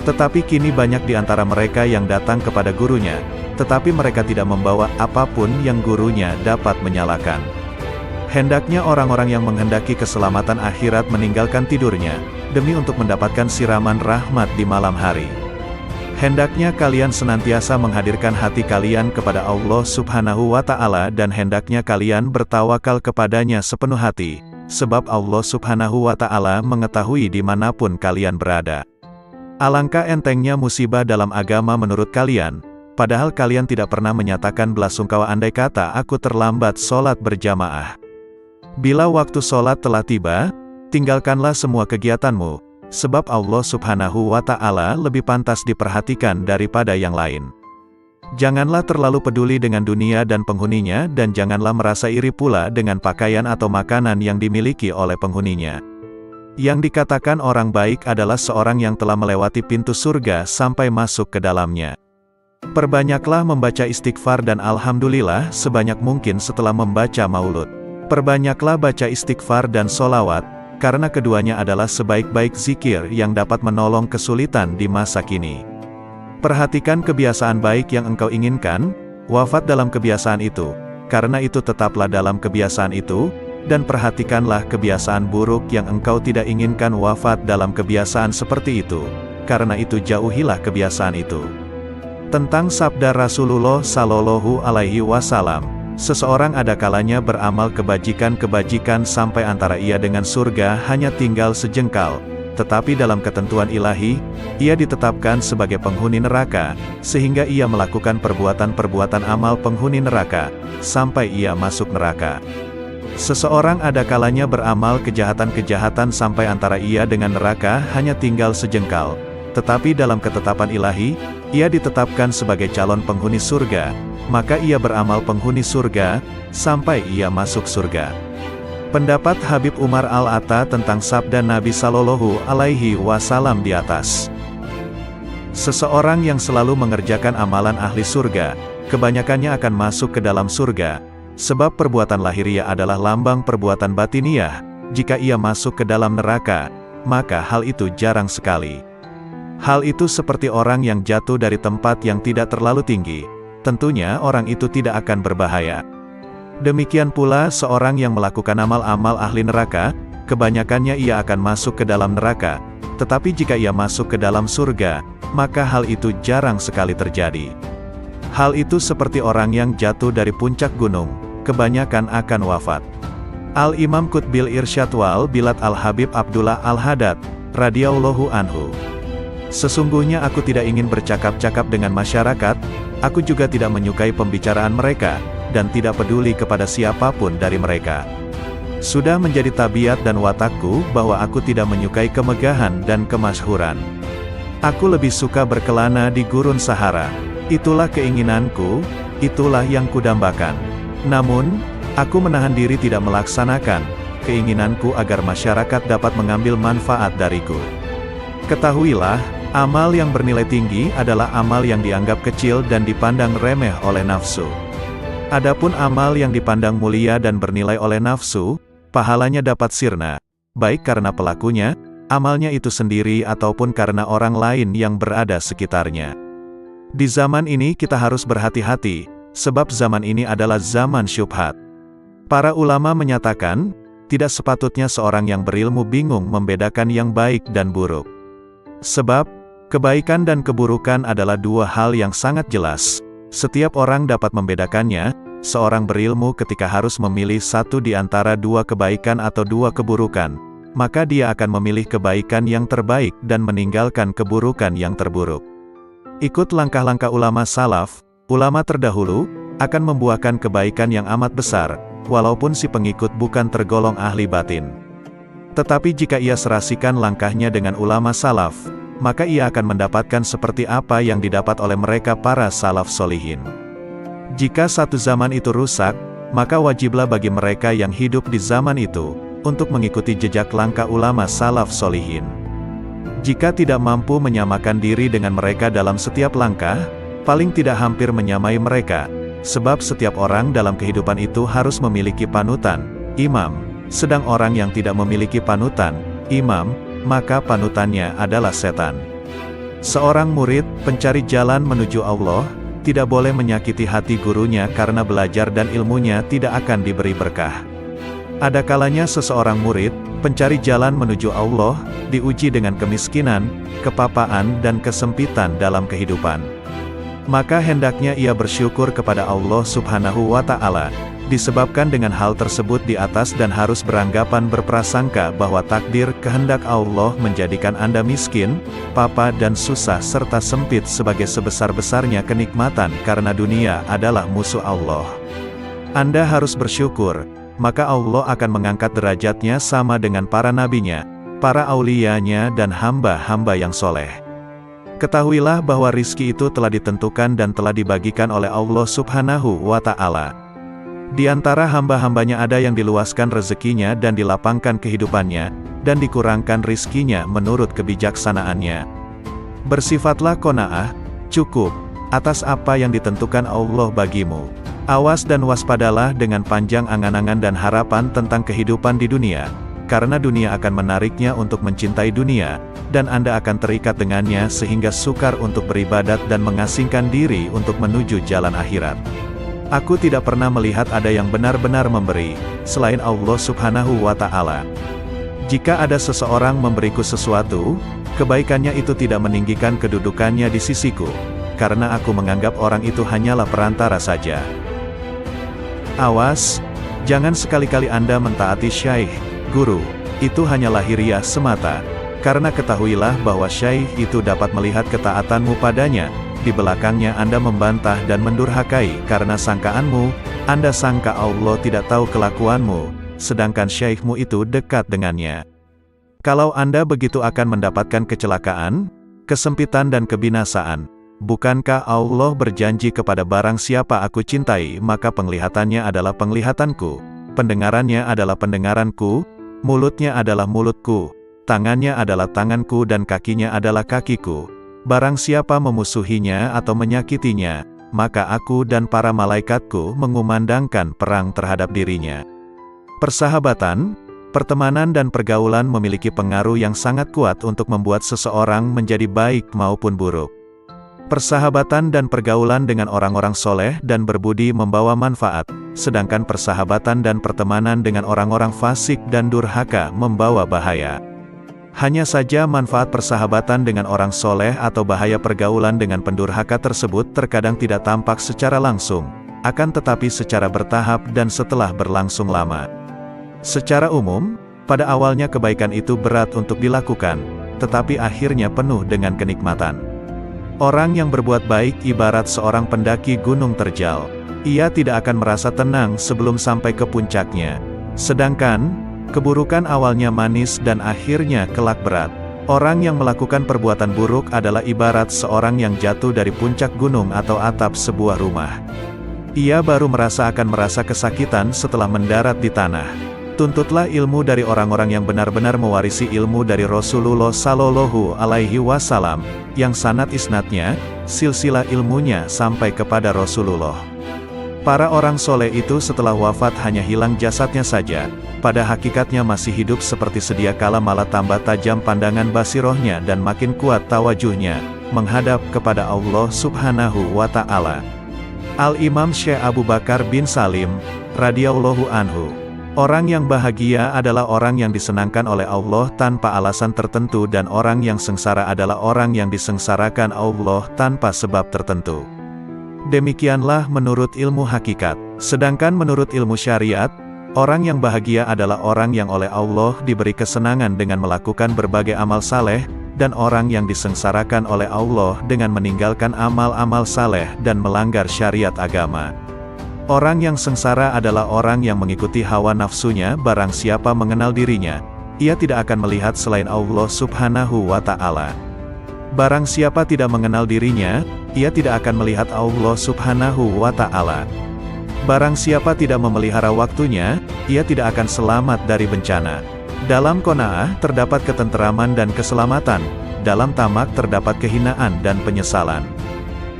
Tetapi kini banyak di antara mereka yang datang kepada gurunya, tetapi mereka tidak membawa apapun yang gurunya dapat menyalakan. Hendaknya orang-orang yang menghendaki keselamatan akhirat meninggalkan tidurnya, demi untuk mendapatkan siraman rahmat di malam hari. Hendaknya kalian senantiasa menghadirkan hati kalian kepada Allah Subhanahu wa Ta'ala dan hendaknya kalian bertawakal kepadanya sepenuh hati, sebab Allah Subhanahu wa Ta'ala mengetahui dimanapun kalian berada. Alangkah entengnya musibah dalam agama menurut kalian, padahal kalian tidak pernah menyatakan belasungkawa andai kata aku terlambat sholat berjamaah. Bila waktu sholat telah tiba, tinggalkanlah semua kegiatanmu, sebab Allah Subhanahu wa Ta'ala lebih pantas diperhatikan daripada yang lain. Janganlah terlalu peduli dengan dunia dan penghuninya dan janganlah merasa iri pula dengan pakaian atau makanan yang dimiliki oleh penghuninya. Yang dikatakan orang baik adalah seorang yang telah melewati pintu surga sampai masuk ke dalamnya. Perbanyaklah membaca istighfar dan alhamdulillah sebanyak mungkin setelah membaca maulud. Perbanyaklah baca istighfar dan solawat, karena keduanya adalah sebaik-baik zikir yang dapat menolong kesulitan di masa kini. Perhatikan kebiasaan baik yang engkau inginkan, wafat dalam kebiasaan itu, karena itu tetaplah dalam kebiasaan itu, dan perhatikanlah kebiasaan buruk yang engkau tidak inginkan wafat dalam kebiasaan seperti itu, karena itu jauhilah kebiasaan itu. Tentang sabda Rasulullah Shallallahu Alaihi Wasallam, seseorang ada kalanya beramal kebajikan-kebajikan sampai antara ia dengan surga hanya tinggal sejengkal, tetapi dalam ketentuan ilahi, ia ditetapkan sebagai penghuni neraka, sehingga ia melakukan perbuatan-perbuatan amal penghuni neraka, sampai ia masuk neraka. Seseorang ada kalanya beramal kejahatan-kejahatan sampai antara ia dengan neraka hanya tinggal sejengkal, tetapi dalam ketetapan ilahi, ia ditetapkan sebagai calon penghuni surga, maka ia beramal penghuni surga, sampai ia masuk surga. Pendapat Habib Umar Al-Atta tentang sabda Nabi Shallallahu Alaihi Wasallam di atas. Seseorang yang selalu mengerjakan amalan ahli surga, kebanyakannya akan masuk ke dalam surga, sebab perbuatan lahiriah adalah lambang perbuatan batiniah. Jika ia masuk ke dalam neraka, maka hal itu jarang sekali. Hal itu seperti orang yang jatuh dari tempat yang tidak terlalu tinggi. Tentunya orang itu tidak akan berbahaya. Demikian pula seorang yang melakukan amal-amal ahli neraka, kebanyakannya ia akan masuk ke dalam neraka, tetapi jika ia masuk ke dalam surga, maka hal itu jarang sekali terjadi. Hal itu seperti orang yang jatuh dari puncak gunung, kebanyakan akan wafat. Al-Imam Qutbil Irsyad wal Bilad Al-Habib Abdullah Al-Haddad, radhiyallahu anhu. Sesungguhnya aku tidak ingin bercakap-cakap dengan masyarakat, aku juga tidak menyukai pembicaraan mereka, dan tidak peduli kepada siapapun dari mereka. Sudah menjadi tabiat dan watakku bahwa aku tidak menyukai kemegahan dan kemasyhuran. Aku lebih suka berkelana di gurun Sahara. Itulah keinginanku, itulah yang kudambakan. Namun, aku menahan diri tidak melaksanakan keinginanku agar masyarakat dapat mengambil manfaat dariku. Ketahuilah, amal yang bernilai tinggi adalah amal yang dianggap kecil dan dipandang remeh oleh nafsu. Adapun amal yang dipandang mulia dan bernilai oleh nafsu, pahalanya dapat sirna, baik karena pelakunya, amalnya itu sendiri ataupun karena orang lain yang berada sekitarnya. Di zaman ini kita harus berhati-hati, sebab zaman ini adalah zaman syubhat. Para ulama menyatakan, tidak sepatutnya seorang yang berilmu bingung membedakan yang baik dan buruk. Sebab, kebaikan dan keburukan adalah dua hal yang sangat jelas. Setiap orang dapat membedakannya. Seorang berilmu ketika harus memilih satu di antara dua kebaikan atau dua keburukan, maka dia akan memilih kebaikan yang terbaik dan meninggalkan keburukan yang terburuk. Ikut langkah-langkah ulama salaf, ulama terdahulu, akan membuahkan kebaikan yang amat besar, walaupun si pengikut bukan tergolong ahli batin. Tetapi jika ia serasikan langkahnya dengan ulama salaf, maka ia akan mendapatkan seperti apa yang didapat oleh mereka para salaf solihin. Jika satu zaman itu rusak, maka wajiblah bagi mereka yang hidup di zaman itu, untuk mengikuti jejak langkah ulama salaf solihin. Jika tidak mampu menyamakan diri dengan mereka dalam setiap langkah, paling tidak hampir menyamai mereka, sebab setiap orang dalam kehidupan itu harus memiliki panutan, imam. Sedang orang yang tidak memiliki panutan, imam, maka panutannya adalah setan. Seorang murid, pencari jalan menuju Allah, tidak boleh menyakiti hati gurunya karena belajar dan ilmunya tidak akan diberi berkah. Ada kalanya seseorang murid, Pencari jalan menuju Allah, diuji dengan kemiskinan, kepapaan dan kesempitan dalam kehidupan. Maka hendaknya ia bersyukur kepada Allah Subhanahu wa Ta'ala, disebabkan dengan hal tersebut di atas dan harus beranggapan berprasangka bahwa takdir kehendak Allah menjadikan Anda miskin, papa dan susah serta sempit sebagai sebesar-besarnya kenikmatan karena dunia adalah musuh Allah. Anda harus bersyukur, maka Allah akan mengangkat derajatnya sama dengan para nabinya, para auliyanya dan hamba-hamba yang soleh. Ketahuilah bahwa rizki itu telah ditentukan dan telah dibagikan oleh Allah Subhanahu wa Ta'ala. Di antara hamba-hambanya ada yang diluaskan rezekinya dan dilapangkan kehidupannya, dan dikurangkan rizkinya menurut kebijaksanaannya. Bersifatlah qanaah, cukup, atas apa yang ditentukan Allah bagimu. Awas dan waspadalah dengan panjang angan-angan dan harapan tentang kehidupan di dunia, karena dunia akan menariknya untuk mencintai dunia, dan Anda akan terikat dengannya sehingga sukar untuk beribadat dan mengasingkan diri untuk menuju jalan akhirat. Aku tidak pernah melihat ada yang benar-benar memberi, selain Allah Subhanahu wa Ta'ala. Jika ada seseorang memberiku sesuatu, kebaikannya itu tidak meninggikan kedudukannya di sisiku, karena aku menganggap orang itu hanyalah perantara saja. Awas, jangan sekali-kali Anda mentaati syaikh, guru, itu hanya lahiriah semata, karena ketahuilah bahwa syaikh itu dapat melihat ketaatanmu padanya. Di belakangnya Anda membantah dan mendurhakai karena sangkaanmu, Anda sangka Allah tidak tahu kelakuanmu, sedangkan syekhmu itu dekat dengannya. Kalau Anda begitu akan mendapatkan kecelakaan, kesempitan dan kebinasaan. Bukankah Allah berjanji kepada barang siapa aku cintai maka penglihatannya adalah penglihatanku, pendengarannya adalah pendengaranku, mulutnya adalah mulutku, tangannya adalah tanganku dan kakinya adalah kakiku. Barang siapa memusuhinya atau menyakitinya, maka aku dan para malaikatku mengumandangkan perang terhadap dirinya. Persahabatan, pertemanan dan pergaulan memiliki pengaruh yang sangat kuat untuk membuat seseorang menjadi baik maupun buruk. Persahabatan dan pergaulan dengan orang-orang soleh dan berbudi membawa manfaat, sedangkan persahabatan dan pertemanan dengan orang-orang fasik dan durhaka membawa bahaya. Hanya saja manfaat persahabatan dengan orang soleh atau bahaya pergaulan dengan pendurhaka tersebut terkadang tidak tampak secara langsung, akan tetapi secara bertahap dan setelah berlangsung lama. Secara umum, pada awalnya kebaikan itu berat untuk dilakukan, tetapi akhirnya penuh dengan kenikmatan. Orang yang berbuat baik ibarat seorang pendaki gunung terjal. Ia tidak akan merasa tenang sebelum sampai ke puncaknya. Sedangkan keburukan awalnya manis dan akhirnya kelak berat. Orang yang melakukan perbuatan buruk adalah ibarat seorang yang jatuh dari puncak gunung atau atap sebuah rumah. Ia baru akan merasa kesakitan setelah mendarat di tanah. Tuntutlah ilmu dari orang-orang yang benar-benar mewarisi ilmu dari Rasulullah Shallallahu Alaihi Wasallam, yang sanad isnadnya, silsilah ilmunya sampai kepada Rasulullah. Para orang soleh itu setelah wafat hanya hilang jasadnya saja, pada hakikatnya masih hidup seperti sedia kala, malah tambah tajam pandangan basirohnya dan makin kuat tawajuhnya, menghadap kepada Allah Subhanahu wa Ta'ala. Al-Imam Syekh Abu Bakar bin Salim, radhiyallahu anhu. Orang yang bahagia adalah orang yang disenangkan oleh Allah tanpa alasan tertentu, dan orang yang sengsara adalah orang yang disengsarakan Allah tanpa sebab tertentu. Demikianlah menurut ilmu hakikat. Sedangkan menurut ilmu syariat, orang yang bahagia adalah orang yang oleh Allah diberi kesenangan dengan melakukan berbagai amal saleh, dan orang yang disengsarakan oleh Allah dengan meninggalkan amal-amal saleh dan melanggar syariat agama. Orang yang sengsara adalah orang yang mengikuti hawa nafsunya. Barang siapa mengenal dirinya, ia tidak akan melihat selain Allah Subhanahu wa Ta'ala. Barang siapa tidak mengenal dirinya, ia tidak akan melihat Allah Subhanahu wa Ta'ala. Barang siapa tidak memelihara waktunya, ia tidak akan selamat dari bencana. Dalam qanaah terdapat ketenteraman dan keselamatan, dalam tamak terdapat kehinaan dan penyesalan.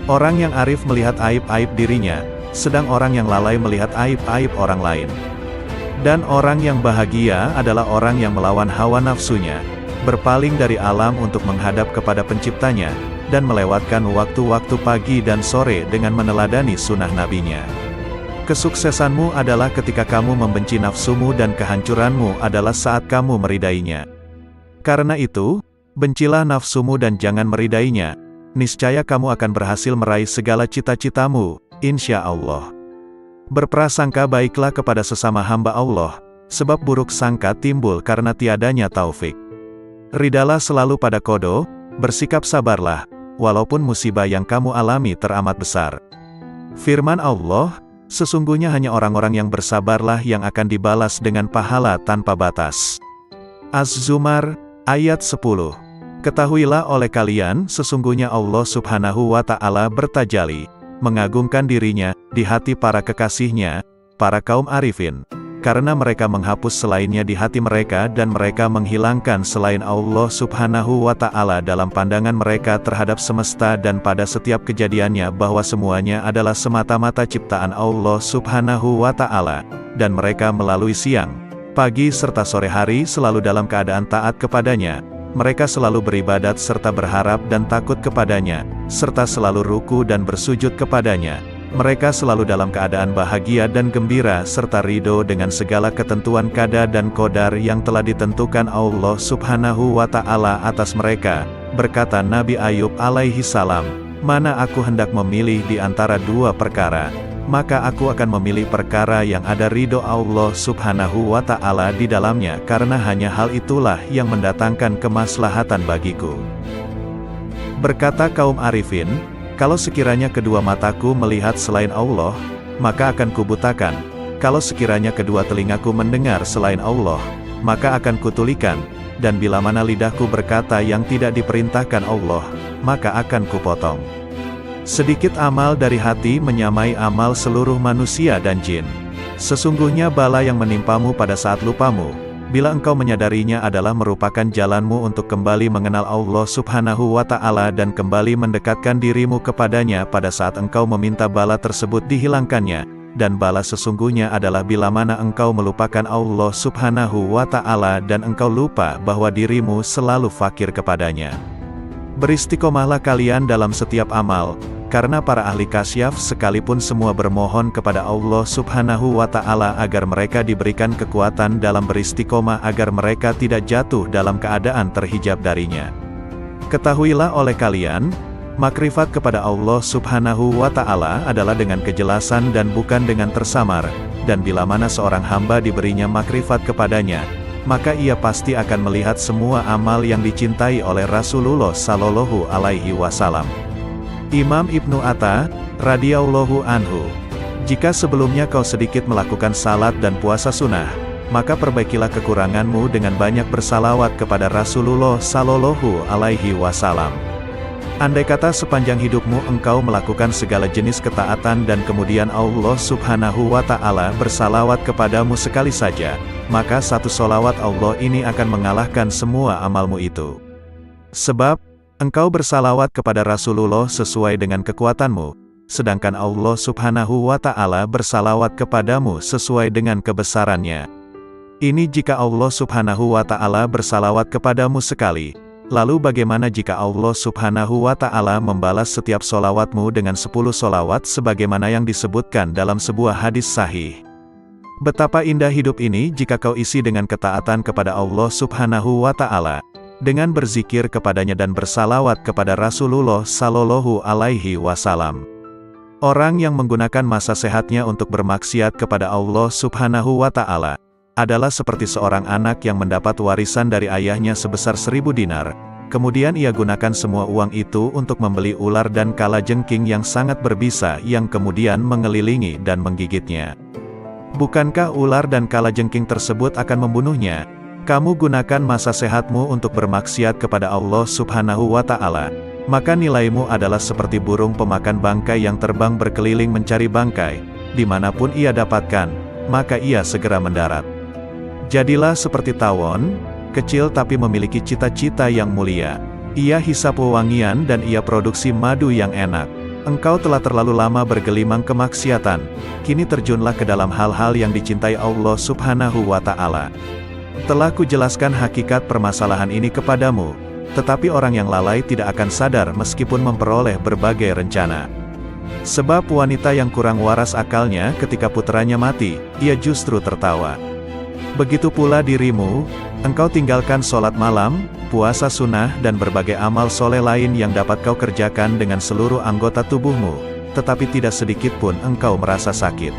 Orang yang arif melihat aib-aib dirinya, sedang orang yang lalai melihat aib-aib orang lain. Dan orang yang bahagia adalah orang yang melawan hawa nafsunya, berpaling dari alam untuk menghadap kepada penciptanya, dan melewatkan waktu-waktu pagi dan sore dengan meneladani sunnah nabinya. Kesuksesanmu adalah ketika kamu membenci nafsumu dan kehancuranmu adalah saat kamu meridainya. Karena itu, bencilah nafsumu dan jangan meridainya. Niscaya kamu akan berhasil meraih segala cita-citamu, insya Allah. Berprasangka baiklah kepada sesama hamba Allah, sebab buruk sangka timbul karena tiadanya taufik. Ridalah selalu pada qada, bersikap sabarlah, walaupun musibah yang kamu alami teramat besar. Firman Allah, sesungguhnya hanya orang-orang yang bersabarlah yang akan dibalas dengan pahala tanpa batas. Az-Zumar, ayat 10. Ketahuilah oleh kalian, sesungguhnya Allah Subhanahu wa Ta'ala bertajalli, mengagungkan dirinya, di hati para kekasihnya, para kaum arifin, karena mereka menghapus selainnya di hati mereka dan mereka menghilangkan selain Allah Subhanahu wa Ta'ala dalam pandangan mereka terhadap semesta dan pada setiap kejadiannya bahwa semuanya adalah semata-mata ciptaan Allah Subhanahu wa Ta'ala, dan mereka melalui siang, pagi serta sore hari selalu dalam keadaan taat kepadanya. Mereka selalu beribadat serta berharap dan takut kepadanya, serta selalu ruku dan bersujud kepadanya. Mereka selalu dalam keadaan bahagia dan gembira serta ridho dengan segala ketentuan qada dan qadar yang telah ditentukan Allah Subhanahu wa Ta'ala atas mereka. Berkata Nabi Ayub alaihi salam, "Mana aku hendak memilih di antara dua perkara, maka aku akan memilih perkara yang ada ridho Allah Subhanahu wa Ta'ala di dalamnya karena hanya hal itulah yang mendatangkan kemaslahatan bagiku." Berkata kaum arifin, "Kalau sekiranya kedua mataku melihat selain Allah, maka akan kubutakan. Kalau sekiranya kedua telingaku mendengar selain Allah, maka akan kutulikan. Dan bila mana lidahku berkata yang tidak diperintahkan Allah, maka akan kupotong." Sedikit amal dari hati menyamai amal seluruh manusia dan jin. Sesungguhnya bala yang menimpamu pada saat lupamu, bila engkau menyadarinya adalah merupakan jalanmu untuk kembali mengenal Allah Subhanahu wa Ta'ala dan kembali mendekatkan dirimu kepadanya pada saat engkau meminta bala tersebut dihilangkannya, dan bala sesungguhnya adalah bila mana engkau melupakan Allah Subhanahu wa Ta'ala dan engkau lupa bahwa dirimu selalu fakir kepadanya. Beristiqomahlah kalian dalam setiap amal, karena para ahli kasyaf sekalipun semua bermohon kepada Allah Subhanahu wa Ta'ala agar mereka diberikan kekuatan dalam beristiqomah agar mereka tidak jatuh dalam keadaan terhijab darinya. Ketahuilah oleh kalian, makrifat kepada Allah Subhanahu wa Ta'ala adalah dengan kejelasan dan bukan dengan tersamar, dan bila mana seorang hamba diberinya makrifat kepadanya, maka ia pasti akan melihat semua amal yang dicintai oleh Rasulullah Sallallahu Alaihi Wasallam. Imam Ibnu Atta, radhiyallahu anhu, "Jika sebelumnya kau sedikit melakukan salat dan puasa sunnah, maka perbaikilah kekuranganmu dengan banyak bersalawat kepada Rasulullah Sallallahu Alaihi Wasallam. Andai kata sepanjang hidupmu engkau melakukan segala jenis ketaatan dan kemudian Allah Subhanahu wa Ta'ala bersalawat kepadamu sekali saja, maka satu solawat Allah ini akan mengalahkan semua amalmu itu. Sebab, engkau bersalawat kepada Rasulullah sesuai dengan kekuatanmu, sedangkan Allah Subhanahu wa Ta'ala bersalawat kepadamu sesuai dengan kebesarannya. Ini jika Allah Subhanahu wa Ta'ala bersalawat kepadamu sekali, lalu bagaimana jika Allah Subhanahu wa Ta'ala membalas setiap solawatmu dengan 10 solawat sebagaimana yang disebutkan dalam sebuah hadis sahih? Betapa indah hidup ini jika kau isi dengan ketaatan kepada Allah Subhanahu wa Ta'ala, dengan berzikir kepadanya dan bersalawat kepada Rasulullah Sallallahu Alaihi Wasallam. Orang yang menggunakan masa sehatnya untuk bermaksiat kepada Allah Subhanahu wa Ta'ala adalah seperti seorang anak yang mendapat warisan dari ayahnya sebesar 1000 dinar, kemudian ia gunakan semua uang itu untuk membeli ular dan kalajengking yang sangat berbisa yang kemudian mengelilingi dan menggigitnya. Bukankah ular dan kalajengking tersebut akan membunuhnya? Kamu gunakan masa sehatmu untuk bermaksiat kepada Allah Subhanahu wa Ta'ala, maka nilaimu adalah seperti burung pemakan bangkai yang terbang berkeliling mencari bangkai, dimanapun ia dapatkan, maka ia segera mendarat. Jadilah seperti tawon, kecil tapi memiliki cita-cita yang mulia. Ia hisap wewangian dan ia produksi madu yang enak. Engkau telah terlalu lama bergelimang kemaksiatan, kini terjunlah ke dalam hal-hal yang dicintai Allah Subhanahu wa Ta'ala. Telah kujelaskan hakikat permasalahan ini kepadamu, tetapi orang yang lalai tidak akan sadar meskipun memperoleh berbagai rencana. Sebab wanita yang kurang waras akalnya ketika putranya mati, ia justru tertawa. Begitu pula dirimu, engkau tinggalkan sholat malam, puasa sunnah dan berbagai amal soleh lain yang dapat kau kerjakan dengan seluruh anggota tubuhmu, tetapi tidak sedikit pun engkau merasa sakit.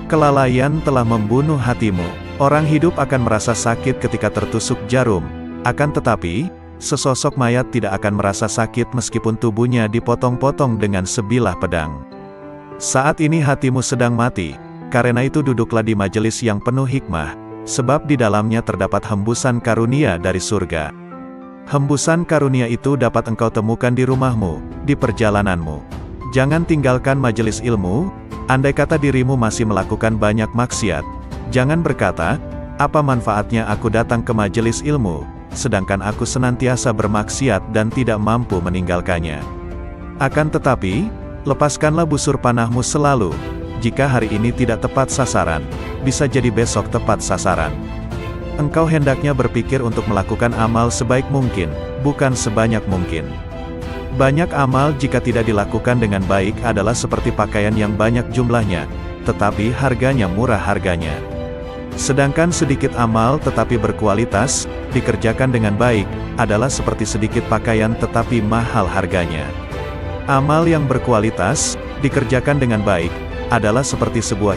Kelalaian telah membunuh hatimu. Orang hidup akan merasa sakit ketika tertusuk jarum, akan tetapi, sesosok mayat tidak akan merasa sakit meskipun tubuhnya dipotong-potong dengan sebilah pedang. Saat ini hatimu sedang mati, karena itu duduklah di majelis yang penuh hikmah, sebab di dalamnya terdapat hembusan karunia dari surga. Hembusan karunia itu dapat engkau temukan di rumahmu, di perjalananmu. Jangan tinggalkan majelis ilmu, andai kata dirimu masih melakukan banyak maksiat. Jangan berkata, apa manfaatnya aku datang ke majelis ilmu, sedangkan aku senantiasa bermaksiat dan tidak mampu meninggalkannya. Akan tetapi, lepaskanlah busur panahmu selalu. Jika hari ini tidak tepat sasaran, bisa jadi besok tepat sasaran. Engkau hendaknya berpikir untuk melakukan amal sebaik mungkin, bukan sebanyak mungkin. Banyak amal jika tidak dilakukan dengan baik adalah seperti pakaian yang banyak jumlahnya, tetapi harganya murah harganya. Sedangkan sedikit amal tetapi berkualitas, dikerjakan dengan baik, adalah seperti sedikit pakaian tetapi mahal harganya. Amal yang berkualitas, dikerjakan dengan baik, adalah seperti sebuah